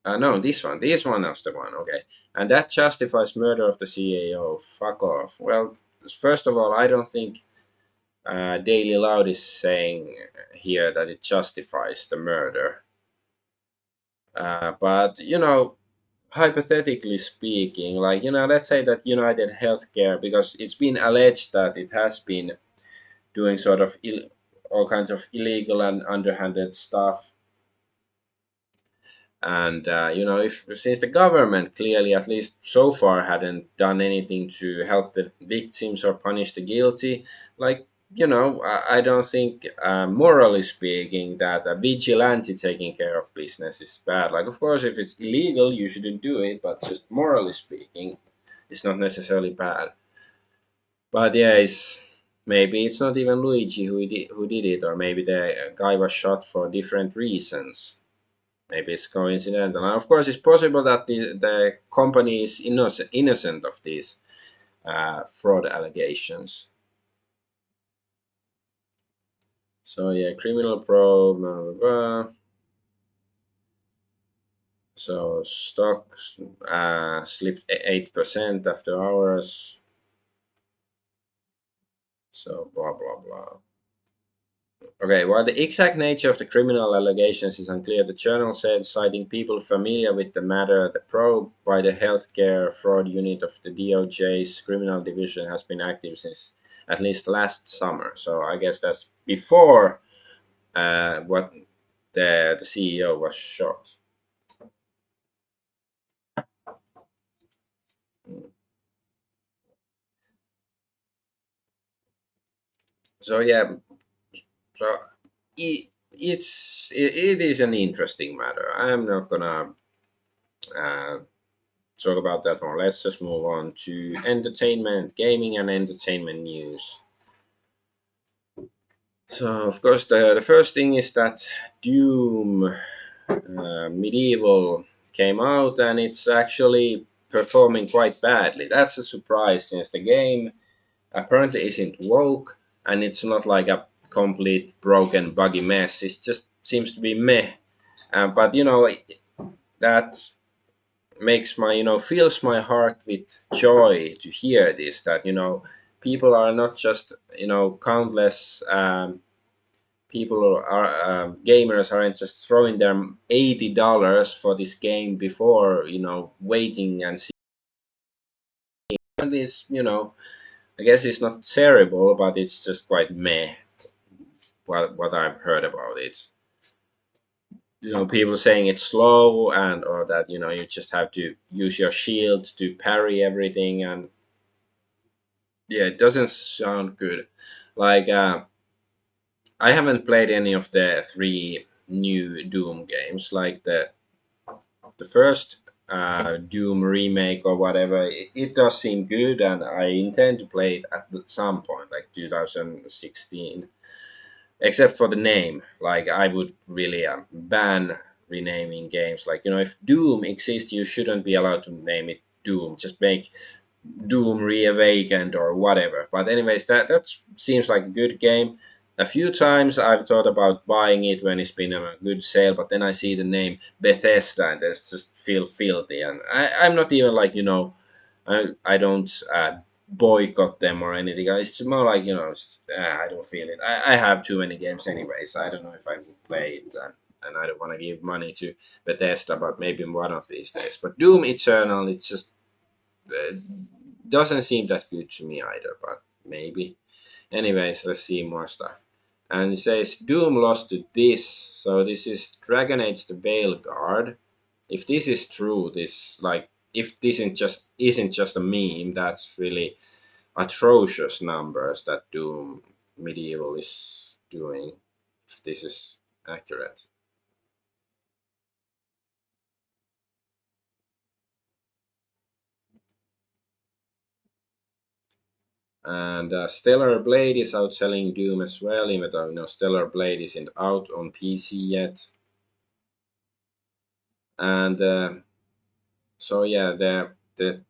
Uh, no, this one. This one is the one. Okay, and that justifies murder of the CAO. Fuck off. Well, first of all, I don't think Daily Loud is saying here that it justifies the murder. But hypothetically speaking, like let's say that United Healthcare, because it's been alleged that it has been doing sort of all kinds of illegal and underhanded stuff. And if since the government clearly, at least so far, hadn't done anything to help the victims or punish the guilty, like I don't think, morally speaking, that a vigilante taking care of business is bad. Like, of course, if it's illegal, you shouldn't do it, but just morally speaking, it's not necessarily bad. But yeah, maybe it's not even Luigi who did it, or maybe the guy was shot for different reasons. Maybe it's coincidental. And of course, it's possible that the company is innocent of these fraud allegations. So yeah, criminal probe, blah, blah, blah. So stocks slipped 8% after hours. So blah blah blah. Okay, while the exact nature of the criminal allegations is unclear, the journal said, citing people familiar with the matter, the probe by the healthcare fraud unit of the DOJ's criminal division has been active since at least last summer. So I guess that's before what the CEO was shot. So yeah, so it is an interesting matter. I'm not gonna uh, talk about that more. Let's just move on to entertainment, gaming, and entertainment news. So, of course, the first thing is that Doom Medieval came out and it's actually performing quite badly. That's a surprise since the game apparently isn't woke and it's not like a complete broken, buggy mess. It just seems to be meh. But that makes my fills my heart with joy to hear this, that people are not just countless people are gamers aren't just throwing their $80 for this game before waiting and seeing. And it's I guess it's not terrible, but it's just quite meh. What I've heard about it, people saying it's slow, and or that you just have to use your shield to parry everything, and yeah, it doesn't sound good. Like I haven't played any of the three new Doom games, like the first Doom remake or whatever. It does seem good, and I intend to play it at some point, like 2016. Except for the name, like I would really ban renaming games. Like if Doom exists, you shouldn't be allowed to name it Doom. Just make Doom Reawakened or whatever. But anyways, that seems like a good game. A few times I've thought about buying it when it's been on a good sale, but then I see the name Bethesda and it's just feel filthy. And I'm not even like I don't boycott them or anything. It's more like I don't feel it. I have too many games anyways. I don't know if I would play it, and I don't want to give money to Bethesda, but maybe one of these days. But Doom Eternal, it's just uh, doesn't seem that good to me either, but maybe. Anyways, let's see more stuff. And it says Doom lost to this. So this is Dragon Age the Veil Guard. If this is true, this like if this isn't just a meme, that's really atrocious numbers that Doom Medieval is doing. If this is accurate. And Stellar Blade is outselling Doom as well, even though Stellar Blade isn't out on PC yet. And so yeah, the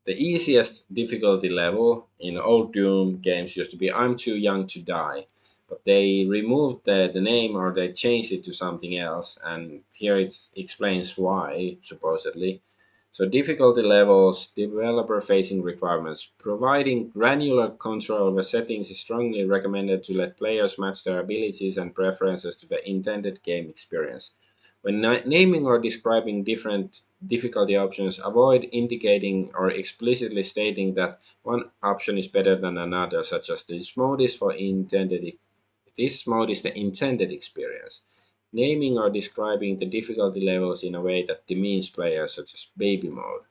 easiest difficulty level in old Doom games used to be I'm Too Young to Die, but they removed the name or they changed it to something else, and here it explains why supposedly. So difficulty levels, developer facing requirements. Providing granular control over settings is strongly recommended to let players match their abilities and preferences to the intended game experience. When naming or describing different difficulty options, avoid indicating or explicitly stating that one option is better than another, such as this mode is the intended experience. Naming or describing the difficulty levels in a way that demeans players, such as baby mode.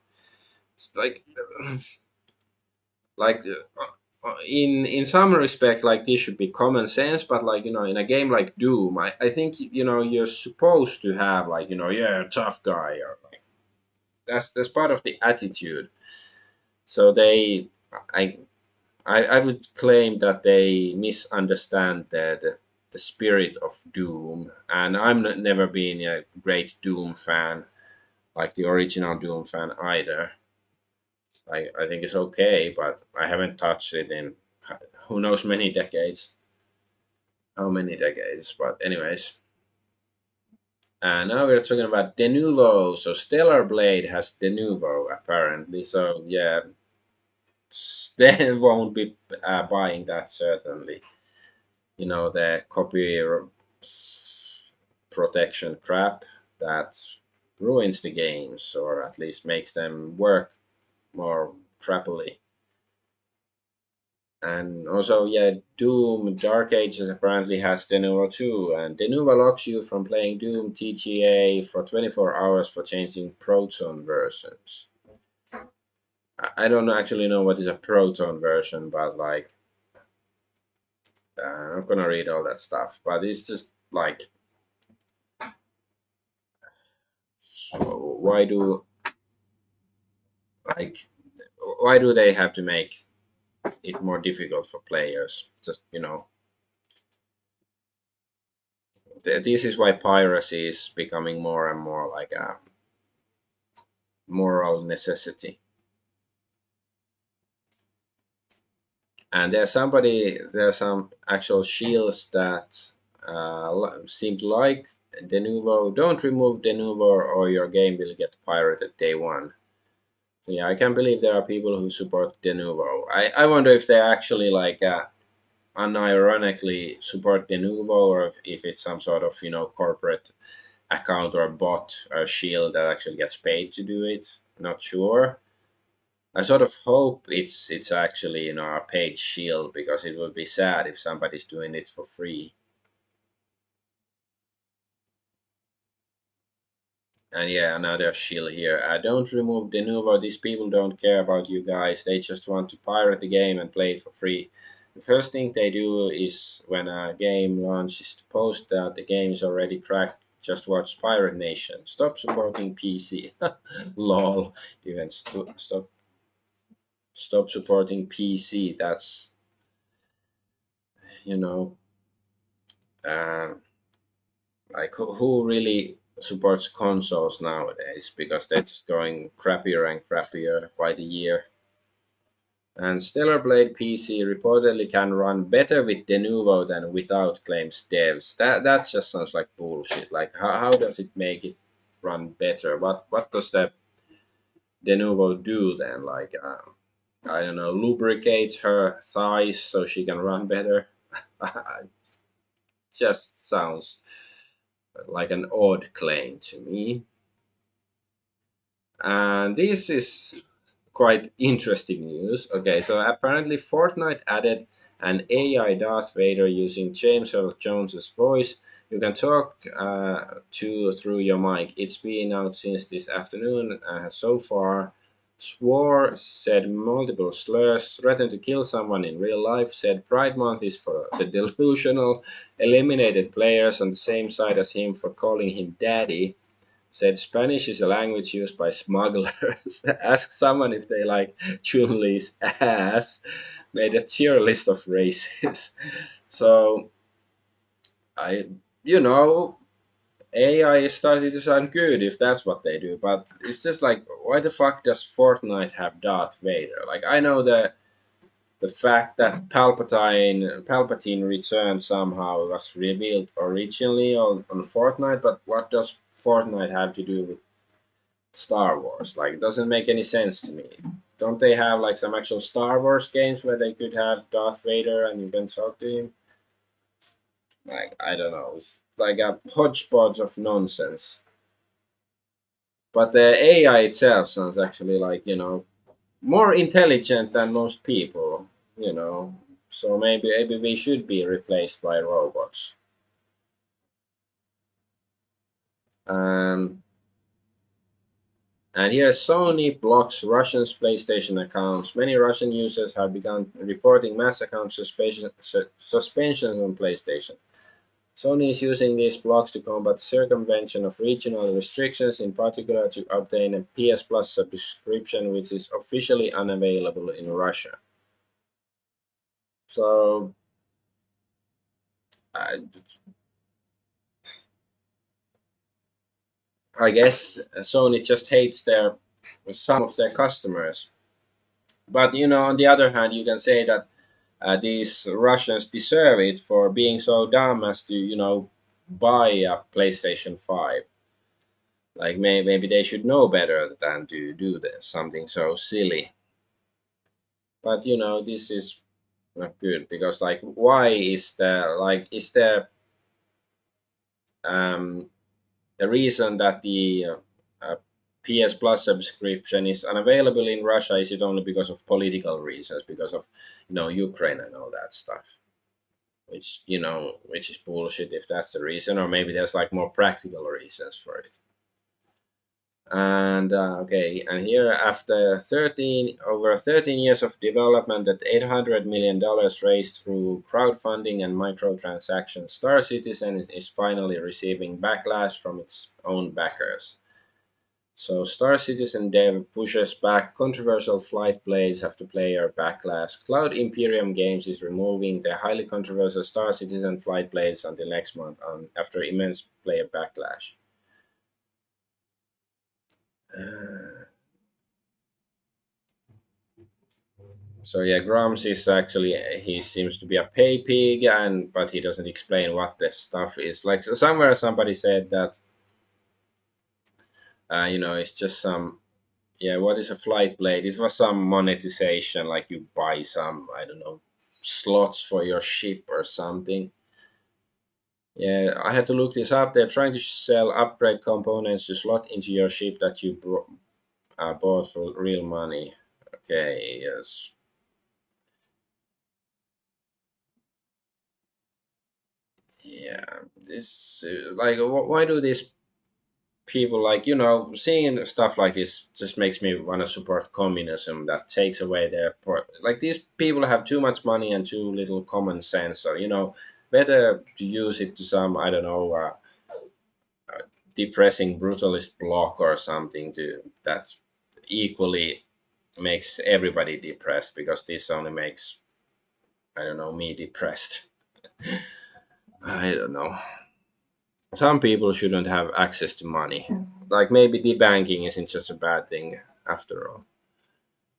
It's like in some respect, like this should be common sense, but like in a game like Doom, I think you're supposed to have like yeah, tough guy, or like that's part of the attitude. So I I would claim that they misunderstand the spirit of Doom, and never been a great Doom fan, like the original Doom fan either. I think it's okay, but I haven't touched it in who knows many decades. How many decades? But anyways, now we're talking about Denuvo. So Stellar Blade has Denuvo apparently. So yeah, they won't be buying that certainly. The copy protection crap that ruins the games, or at least makes them work more crappily. And also, yeah, Doom Dark Ages apparently has Denuvo too, and Denuvo locks you from playing Doom TGA for 24 hours for changing Proton versions. I don't actually know what is a Proton version, but like I'm not gonna read all that stuff, but it's just like, why do like why do they have to make it more difficult for players? Just this is why piracy is becoming more and more like a moral necessity. And there's some actual shields that seem to like Denuvo. Don't remove Denuvo or your game will get pirated day one. So yeah, I can't believe there are people who support Denuvo. I wonder if they actually like unironically support Denuvo, or if it's some sort of corporate account or bot or shield that actually gets paid to do it. Not sure. I sort of hope it's actually a paid shield, because it would be sad if somebody's doing it for free. And yeah, another shield here. Don't remove Denuvo. These people don't care about you guys. They just want to pirate the game and play it for free. The first thing they do is, when a game launches, to post that the game is already cracked. Just watch Pirate Nation. Stop supporting PC. Lol. Even stop supporting PC. That's you know um, like who really supports consoles nowadays, because they're just going crappier and crappier by the year. And Stellar Blade PC reportedly can run better with Denuvo than without, claims devs. That just sounds like bullshit. Like how does it make it run better? What does that Denuvo do then? Like I don't know, lubricate her thighs so she can run better? Just sounds like an odd claim to me. And this is quite interesting news. Okay, so apparently Fortnite added an AI Darth Vader using James Earl Jones's voice. You can talk to through your mic. It's been out since this afternoon. So far, swore, said multiple slurs, threatened to kill someone in real life, said Pride Month is for the delusional, eliminated players on the same side as him for calling him daddy, said Spanish is a language used by smugglers, asked someone if they like Chun-Li's ass, made a tier list of races. So, I, you know, AI is starting to sound good if that's what they do, but it's just like, why the fuck does Fortnite have Darth Vader? Like, I know the fact that Palpatine returned somehow was revealed originally on Fortnite, but what does Fortnite have to do with Star Wars? Like, it doesn't make any sense to me. Don't they have like some actual Star Wars games where they could have Darth Vader and you can talk to him? Like, I don't know. It's like a hodgepodge of nonsense. But the AI itself sounds actually like, more intelligent than most people, you know. So maybe we should be replaced by robots. Um, And here, Sony blocks Russians' PlayStation accounts. Many Russian users have begun reporting mass account suspensions on PlayStation. Sony is using these blocks to combat circumvention of regional restrictions, in particular to obtain a PS Plus subscription, which is officially unavailable in Russia. So, I, I guess Sony just hates some of their customers. But on the other hand, you can say that these Russians deserve it for being so dumb as to, buy a PlayStation 5. Like, maybe they should know better than to do this, something so silly. But, this is not good, because, like, why is there, like, is there um, the reason that the PS Plus subscription is unavailable in Russia? Is it only because of political reasons, because of, Ukraine and all that stuff? Which is bullshit if that's the reason, or maybe there's like more practical reasons for it. And okay, and here after 13 years of development at $800 million raised through crowdfunding and microtransactions, Star Citizen is finally receiving backlash from its own backers. So Star Citizen dev pushes back controversial flight blades after player backlash. Cloud Imperium Games is removing the highly controversial Star Citizen flight blades until next month after immense player backlash. So yeah, Grumps is actually, he seems to be a pay pig, and but he doesn't explain what the stuff is. Like, so somewhere somebody said that it's just some, yeah, what is a flight blade? It was some monetization, like you buy some, I don't know, slots for your ship or something. Yeah, I had to look this up. They're trying to sell upgrade components to slot into your ship that you bought for real money. Okay, yes. Yeah, this like why do these people, like, seeing stuff like this just makes me want to support communism that takes away their like, these people have too much money and too little common sense, so better to use it to some, I don't know, depressing brutalist block or something to that equally makes everybody depressed, because this only makes, I don't know, me depressed. I don't know. Some people shouldn't have access to money. Like, maybe debanking isn't such a bad thing after all.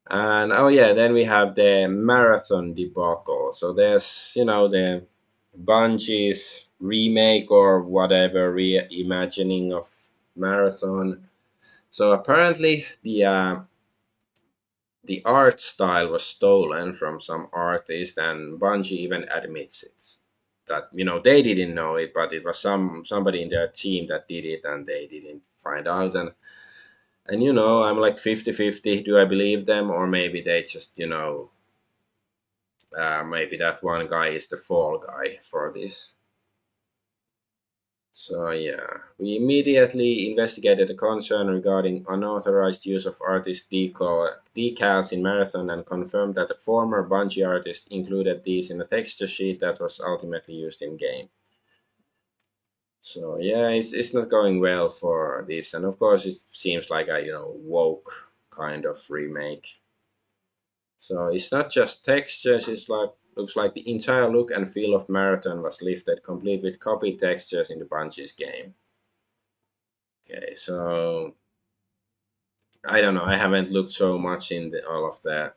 And oh yeah, then we have the marathon debacle. So there's, the Bungie's remake or whatever reimagining of Marathon. So apparently the art style was stolen from some artist, and Bungie even admits it. That, they didn't know it, but it was somebody in their team that did it, and they didn't find out. And I'm like 50-50. Do I believe them, or maybe they just, maybe that one guy is the fall guy for this. So yeah, we immediately investigated a concern regarding unauthorized use of artist decals in Marathon, and confirmed that a former Bungie artist included these in a texture sheet that was ultimately used in game. So yeah, it's not going well for this, and of course it seems like a woke kind of remake. So it's not just textures, it's like, looks like the entire look and feel of Marathon was lifted, complete with copied textures in the Bungie's game. Okay, so I don't know. I haven't looked so much in all of the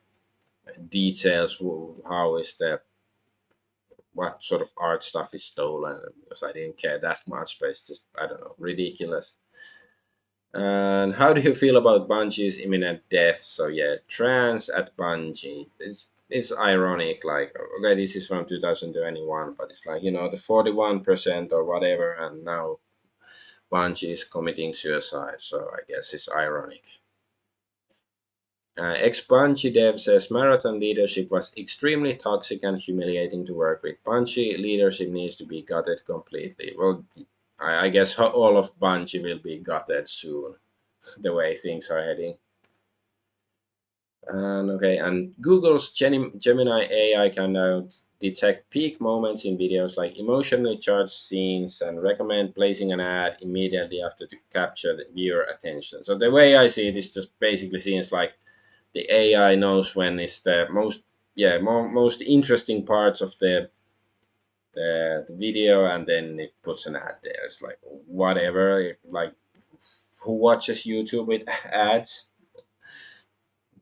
details. How is the what sort of art stuff is stolen? Because I didn't care that much, but it's just, I don't know, ridiculous. And how do you feel about Bungie's imminent death? So yeah, trans at Bungie is ironic. Like, okay, this is from 2021, but it's like, the 41% or whatever, and now Bungie is committing suicide. So I guess it's ironic. Ex-Bungie dev says Marathon leadership was extremely toxic and humiliating to work with. Bungie leadership needs to be gutted completely. Well, I guess all of Bungie will be gutted soon, the way things are heading. And okay, and Google's Gemini AI can now detect peak moments in videos, like emotionally charged scenes, and recommend placing an ad immediately after to capture the viewer attention. So the way I see it is just basically seems like the AI knows when is the most, yeah, most interesting parts of the video, and then it puts an ad there. It's like, whatever, like, who watches YouTube with ads?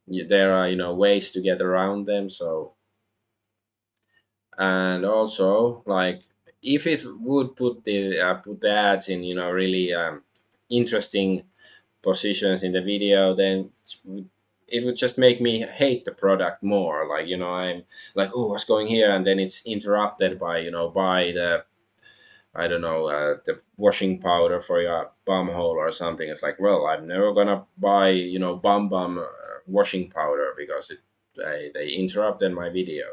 There are, ways to get around them. So, and also, like, if it would put the ads in, really interesting positions in the video, then it would just make me hate the product more. Like, I'm like, oh, what's going here? And then it's interrupted by, by the, I don't know, the washing powder for your bum hole or something. It's like, well, I'm never gonna buy, bum washing powder because they interrupted my video.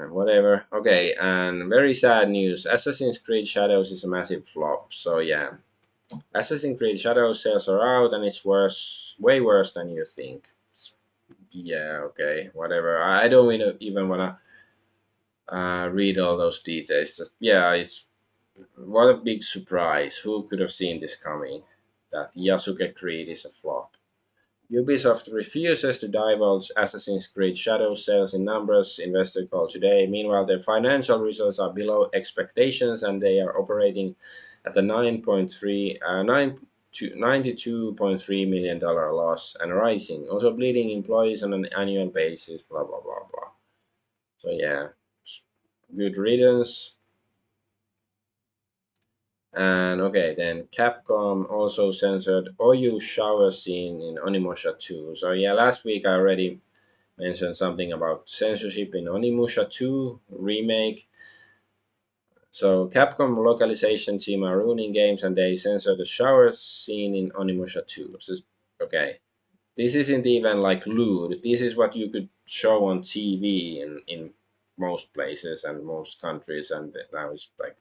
Whatever. Okay, and very sad news. Assassin's Creed Shadows is a massive flop. So yeah, Assassin's Creed Shadows sales are out, and it's worse, way worse than you think. Yeah, okay, whatever. I don't even wanna read all those details. Just yeah, it's what a big surprise. Who could have seen this coming? That Yasuke Creed is a flop. Ubisoft refuses to divulge Assassin's Creed Shadows sales in numbers, investor call today. Meanwhile, their financial results are below expectations and they are operating at a 92.3 million dollar loss and rising. Also bleeding employees on an annual basis, blah blah blah blah. So yeah, good riddance. And okay, then Capcom also censored Oyu shower scene in Onimusha 2. So yeah, last week I already mentioned something about censorship in Onimusha 2 remake. So Capcom localization team are ruining games and they censored the shower scene in Onimusha 2. So, okay, this isn't even like lewd. This is what you could show on TV in most places and most countries, and now it's like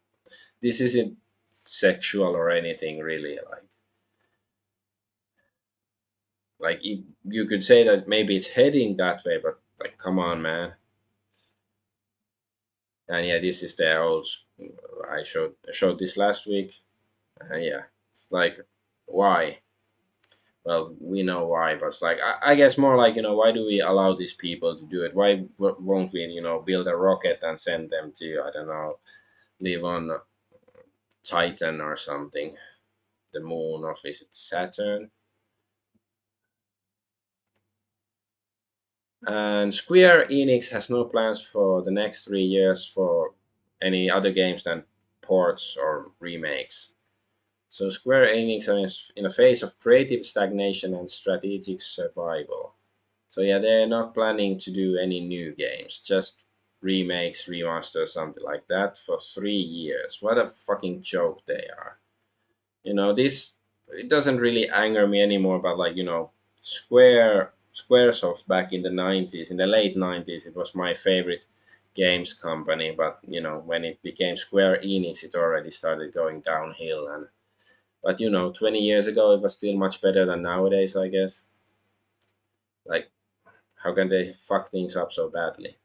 this isn't sexual or anything really. You could say that maybe it's heading that way, but like, come on, man. And yeah, this is the old. I showed this last week. Yeah, it's like why? Well, we know why, but it's like I guess more like why do we allow these people to do it? Why won't we build a rocket and send them to I don't know live on Titan or something, the moon of is it Saturn? And Square Enix has no plans for the next 3 years for any other games than ports or remakes. So Square Enix is in a phase of creative stagnation and strategic survival. So yeah, they're not planning to do any new games, just remakes, remasters, something like that for 3 years. What a fucking joke they are. This it doesn't really anger me anymore, but like Squaresoft back in the 90s, in the late 90s, it was my favorite games company. But when it became Square Enix, it already started going downhill. And but 20 years ago, it was still much better than nowadays, I guess. Like, how can they fuck things up so badly?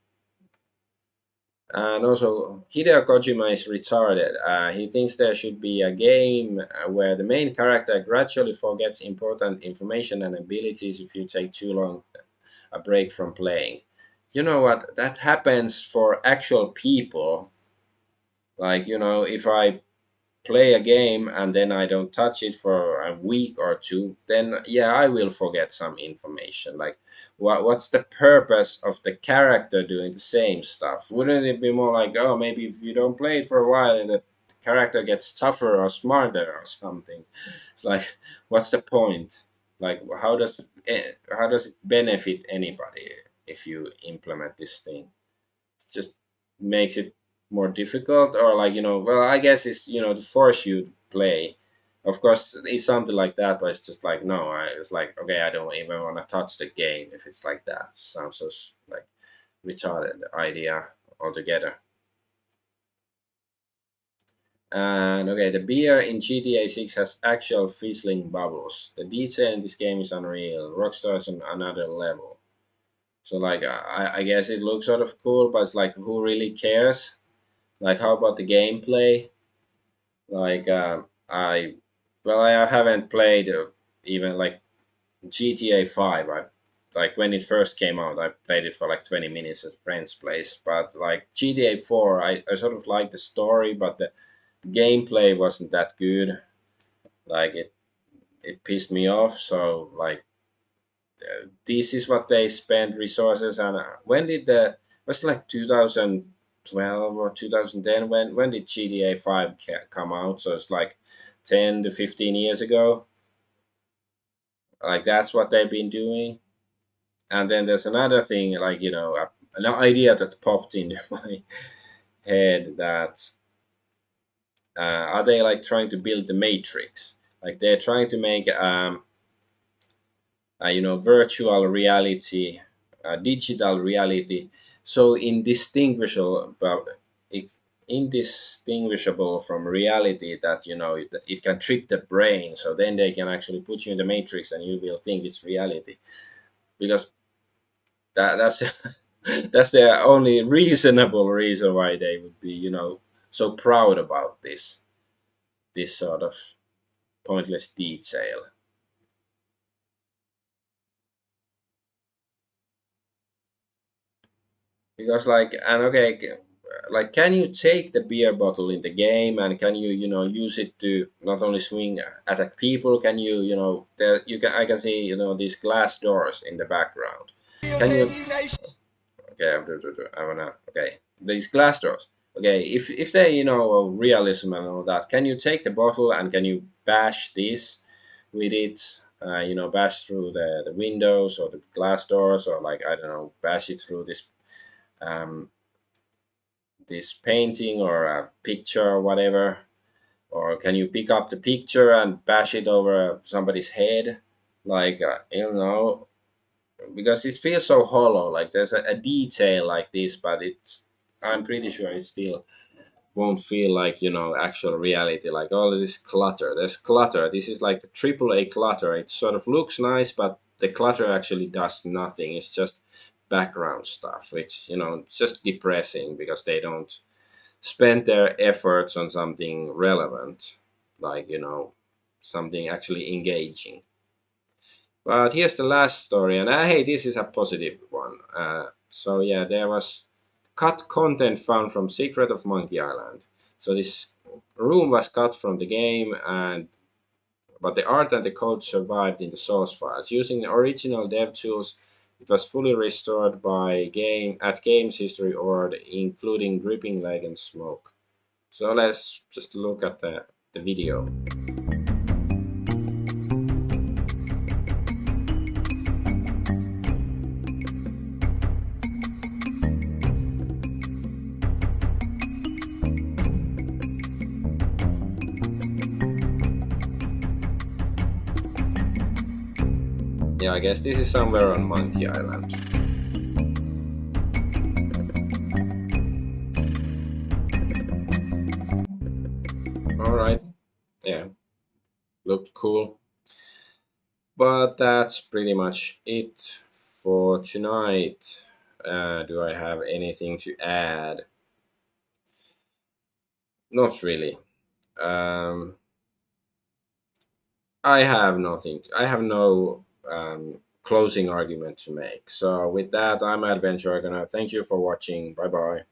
And also, Hideo Kojima is retarded. He thinks there should be a game where the main character gradually forgets important information and abilities if you take too long a break from playing. You know what? That happens for actual people. Like, if I play a game and then I don't touch it for a week or two, then yeah, I will forget some information. Like, what's the purpose of the character doing the same stuff? Wouldn't it be more like, oh, maybe if you don't play it for a while and the character gets tougher or smarter or something? It's like, what's the point? Like, how does it benefit anybody if you implement this thing? Just makes it more difficult, or like well, I guess it's to force you to play. Of course it's something like that, but it's just like no, it's like okay, I don't even want to touch the game if it's like that. Sounds so like retarded idea altogether. And okay, the beer in GTA 6 has actual fizzling bubbles. The detail in this game is unreal. Rockstar is on another level. So like I guess it looks sort of cool, but it's like who really cares? Like, how about the gameplay? Like, I haven't played even like GTA 5. Like when it first came out, I played it for like 20 minutes at a friend's place. But like GTA 4, I sort of liked the story, but the gameplay wasn't that good. Like it pissed me off. So like this is what they spend resources on. When did the was it like 2012 or 2010 when did GTA 5 come out? So it's like 10 to 15 years ago. Like that's what they've been doing. And then there's another thing, like an idea that popped into my head that are they like trying to build the Matrix? Like they're trying to make virtual reality, digital reality, so indistinguishable. But indistinguishable from reality that it can trick the brain. So then they can actually put you in the matrix and you will think it's reality, because that's that's the only reasonable reason why they would be so proud about this sort of pointless detail. Because like, can you take the beer bottle in the game, and can you use it to not only swing attack people? Can there you can I can see these glass doors in the background. Can you Okay, I wanna. Okay, these glass doors. Okay, if they realism and all that, can you take the bottle and can you bash this with it? Bash through the windows or the glass doors, or like, I don't know, bash it through um this painting or a picture or whatever. Or can you pick up the picture and bash it over somebody's head? Like, because it feels so hollow. Like there's a detail like this, but I'm pretty sure it still won't feel like actual reality. Like all of this clutter. There's clutter. This is like the AAA clutter. It sort of looks nice, but the clutter actually does nothing. It's just background stuff, which it's just depressing because they don't spend their efforts on something relevant, like something actually engaging. But here's the last story, and hey, this is a positive one. So yeah, there was cut content found from Secret of Monkey Island. So this room was cut from the game, and but the art and the code survived in the source files. Using the original dev tools, it was fully restored by Games History Org, including dripping leg and smoke. So let's just look at the video. Yeah, I guess this is somewhere on Monkey Island. Alright, yeah, looked cool. But that's pretty much it for tonight. Do I have anything to add? Not really. Um, I have nothing. I have no closing argument to make. So with that, I'm Adventure Argonaut. Thank you for watching. Bye bye.